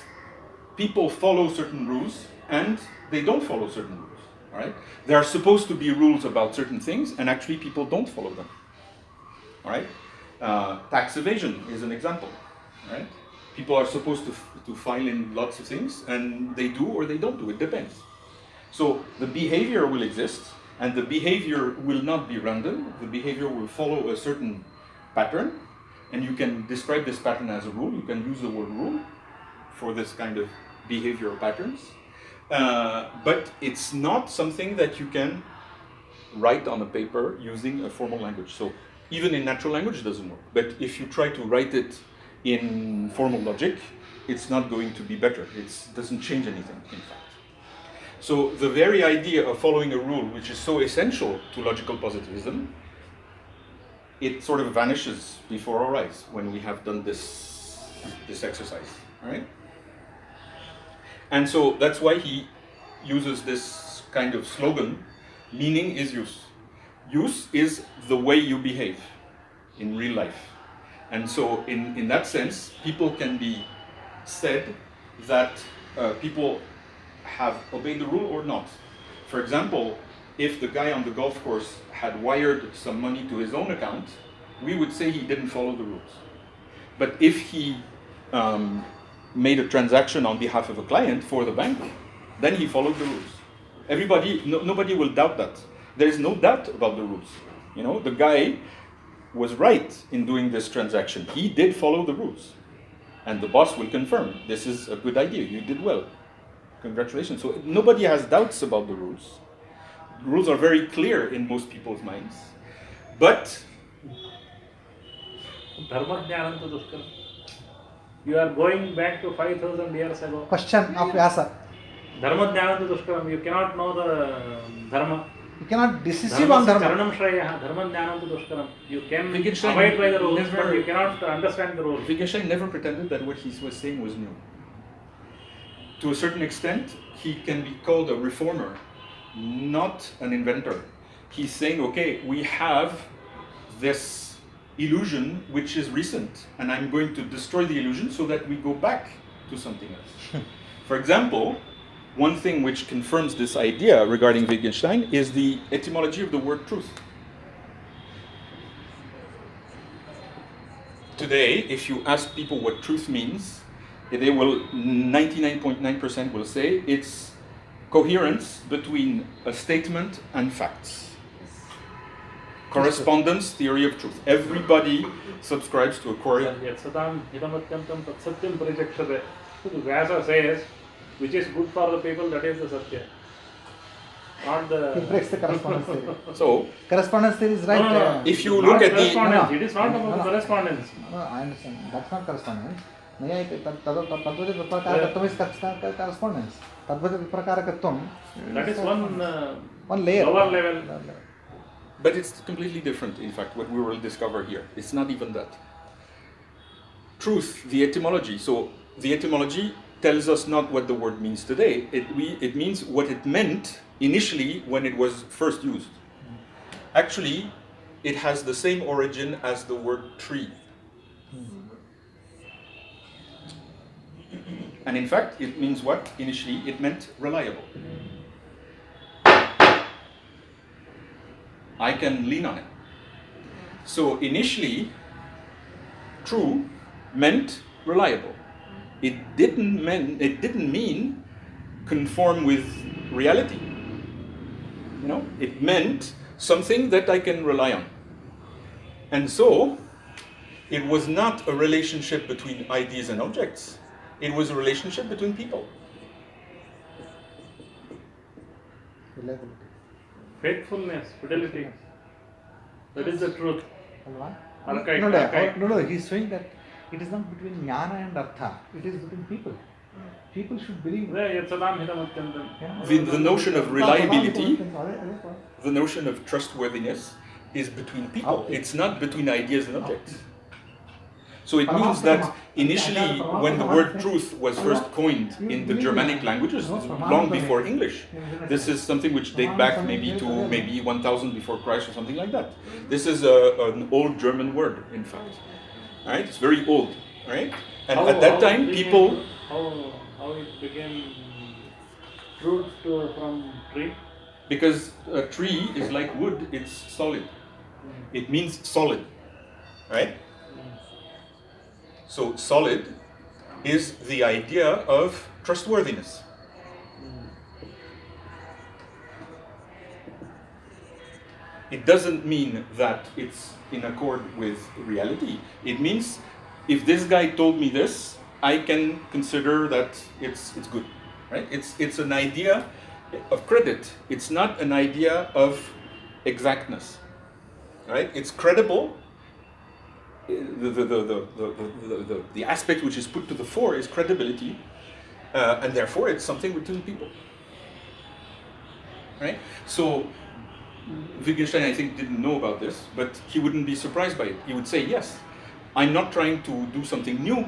people follow certain rules and they don't follow certain rules. All right? There are supposed to be rules about certain things, and actually people don't follow them. All right? Tax evasion is an example. All right? People are supposed to file in lots of things, and they do or they don't do. It depends. So the behavior will exist, and the behavior will not be random. The behavior will follow a certain pattern, and you can describe this pattern as a rule. You can use the word rule for this kind of behavioral patterns. But it's not something that you can write on a paper using a formal language. So even in natural language it doesn't work. But if you try to write it in formal logic, it's not going to be better. It doesn't change anything, in fact. So the very idea of following a rule, which is so essential to logical positivism, it sort of vanishes before our eyes when we have done this exercise, right? And so that's why he uses this kind of slogan, meaning is use. Use is the way you behave in real life. And so in that sense, people can be said that people have obeyed the rule or not. For example, if the guy on the golf course had wired some money to his own account, we would say he didn't follow the rules. But if he made a transaction on behalf of a client for the bank, then he followed the rules. Nobody will doubt that. There is no doubt about the rules. You know, the guy was right in doing this transaction. He did follow the rules. And the boss will confirm, this is a good idea, you did well. Congratulations. So nobody has doubts about the rules. The rules are very clear in most people's minds. But Dharmadhyanam to dushkaram. You are going back to 5,000 years ago. Question of Vyasa. Dharmadhyanam to dushkaram. You cannot know the dharma. You cannot deceive on dharma. Charanam shreyah. Dharmadhyanam to dushkaram. You can Wittgenstein abide by the rules, never- but you cannot understand the rules. Wittgenstein never pretended that what he was saying was new. To a certain extent, he can be called a reformer, not an inventor. He's saying, okay, we have this illusion which is recent, and I'm going to destroy the illusion so that we go back to something else. For example, one thing which confirms this idea regarding Wittgenstein is the etymology of the word truth. Today, if you ask people what truth means, they will 99.9% will say it's coherence between a statement and facts. Correspondence theory of truth. Everybody subscribes to a coherent. Yatsatam hidamatyantam tatsatyam parichakshate. So the Vyasa says, which is good for the people, that is the satya. Not He the... breaks the correspondence theory. So, Correspondence theory is right. No. if you Not look at the correspondence. No. It is not about No. correspondence. No, I understand. That's not correspondence. Tadvati viprakarakatvam is correspondence. Tadvati viprakarakatvam. That is one one layer. lower level. But it's completely different, in fact, what we will discover here. It's not even that. Truth, the etymology. So, the etymology tells us not what the word means today. It means what it meant initially when it was first used. Actually, it has the same origin as the word tree. And in fact, it means what? Initially, it meant reliable. I can lean on it. So initially, true meant reliable. It didn't mean conform with reality. You know, it meant something that I can rely on. And so, it was not a relationship between ideas and objects. It was a relationship between people. Reliability. Faithfulness, fidelity. That is the truth. Alva? Archaic. No, he's saying that it is not between jnana and artha. It is between people. People should believe. Yatsatam hidamatyantam. The notion of reliability, the notion of trustworthiness is between people. It's not between ideas and objects. So it means that initially, when the word truth was first coined in the Germanic languages, long before English, this is something which dates back maybe to 1000 before Christ or something like that. This is an old German word, in fact. Right? It's very old, right? And at that time, people. How it became truth from tree? Because a tree is like wood, it's solid. It means solid, right? So solid is the idea of trustworthiness. It doesn't mean that it's in accord with reality. It means if this guy told me this, I can consider that it's good, right? It's an idea of credit. It's not an idea of exactness, right? It's credible. The aspect which is put to the fore is credibility, and therefore it's something between people, right? So Wittgenstein, I think, didn't know about this, but he wouldn't be surprised by it. He would say, yes, I'm not trying to do something new.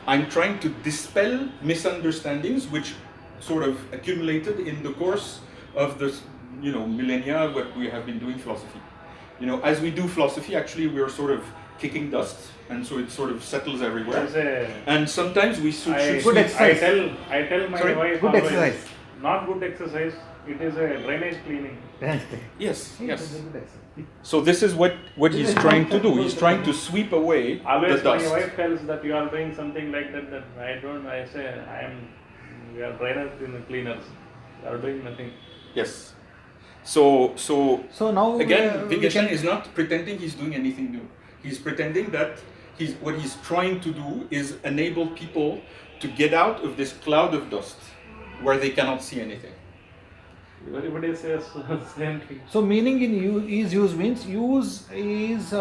I'm trying to dispel misunderstandings which sort of accumulated in the course of this, millennia what we have been doing philosophy. As we do philosophy, actually we are sort of kicking dust, and so it sort of settles everywhere. And sometimes we should Good exercise. I tell my Sorry? wife Good always, exercise. not good exercise, It is a drainage cleaning. Yes, yes. So this is what he's trying to do. He's trying to sweep away the Always my dust. wife tells that you are doing something like that. That I say we are drainage cleaners. We are doing nothing. Yes. So now again, we Wittgenstein can- is not pretending he's doing anything new. He's pretending that what he's trying to do is enable people to get out of this cloud of dust where they cannot see anything. Everybody says same thing. So meaning in use means use is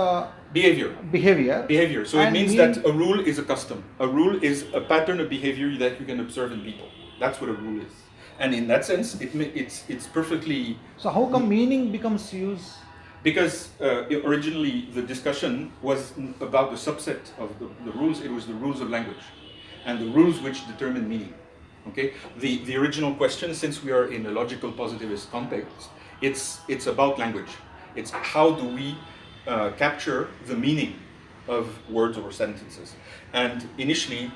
Behavior. behavior. So it And means mean- that a rule is a custom. A rule is a pattern of behavior that you can observe in people. That's what a rule is. And in that sense, it's perfectly. So how come meaning becomes use? Because originally the discussion was about the subset of the rules. It was the rules of language, and the rules which determine meaning. Okay. The original question, since we are in a logical positivist context, it's about language. It's how do we capture the meaning of words or sentences. And initially,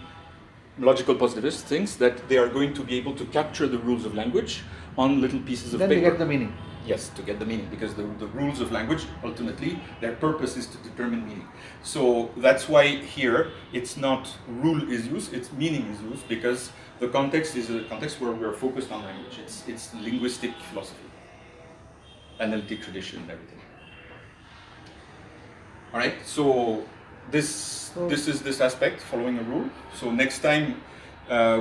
logical positivists thinks that they are going to be able to capture the rules of language on little pieces of Then paper. we get the meaning. Yes, to get the meaning, because the rules of language, ultimately, their purpose is to determine meaning. So that's why here it's not rule is used, it's meaning is used, because the context is a context where we are focused on language. It's linguistic philosophy, analytic tradition, and everything. All right, so this is this aspect, following a rule. So next time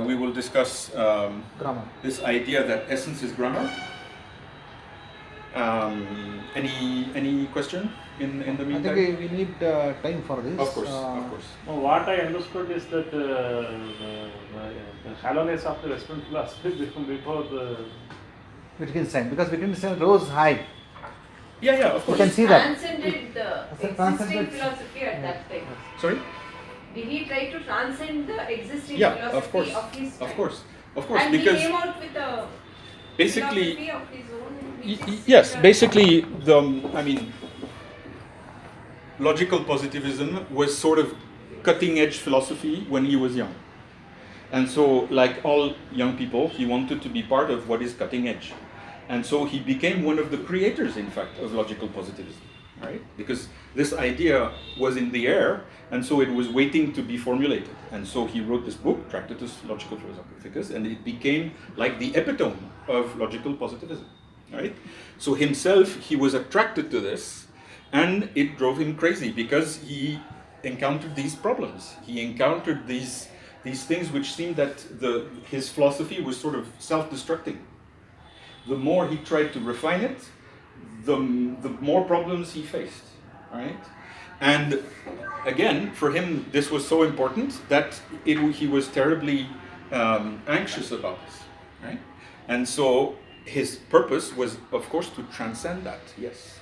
we will discuss Grammar. this idea that essence is grammar. Any question in the I meantime? think we need time for this. Of course, of course. No, what I understood is that the shallowness of the Western philosophy before the Wittgenstein, because Wittgenstein rose high. Yeah, of You course. can see that. Transcended the existing Transcended. philosophy at that time. Sorry? Did he try to transcend the existing Yeah, philosophy of course, his time? of course, And because he came out with a basically, philosophy of his own. which is yes, similar. basically logical positivism was sort of cutting edge philosophy when he was young. And so, like all young people, he wanted to be part of what is cutting edge. And so he became one of the creators, in fact, of logical positivism, right? Because this idea was in the air, and so it was waiting to be formulated. And so he wrote this book, Tractatus Logico Philosophicus, and it became like the epitome of logical positivism, right? So himself, he was attracted to this, and it drove him crazy because he encountered these problems. He encountered these things which seemed that his philosophy was sort of self-destructing. The more he tried to refine it, the more problems he faced, right? And again, for him, this was so important that he was terribly anxious about this, right? And so his purpose was, of course, to transcend that, yes.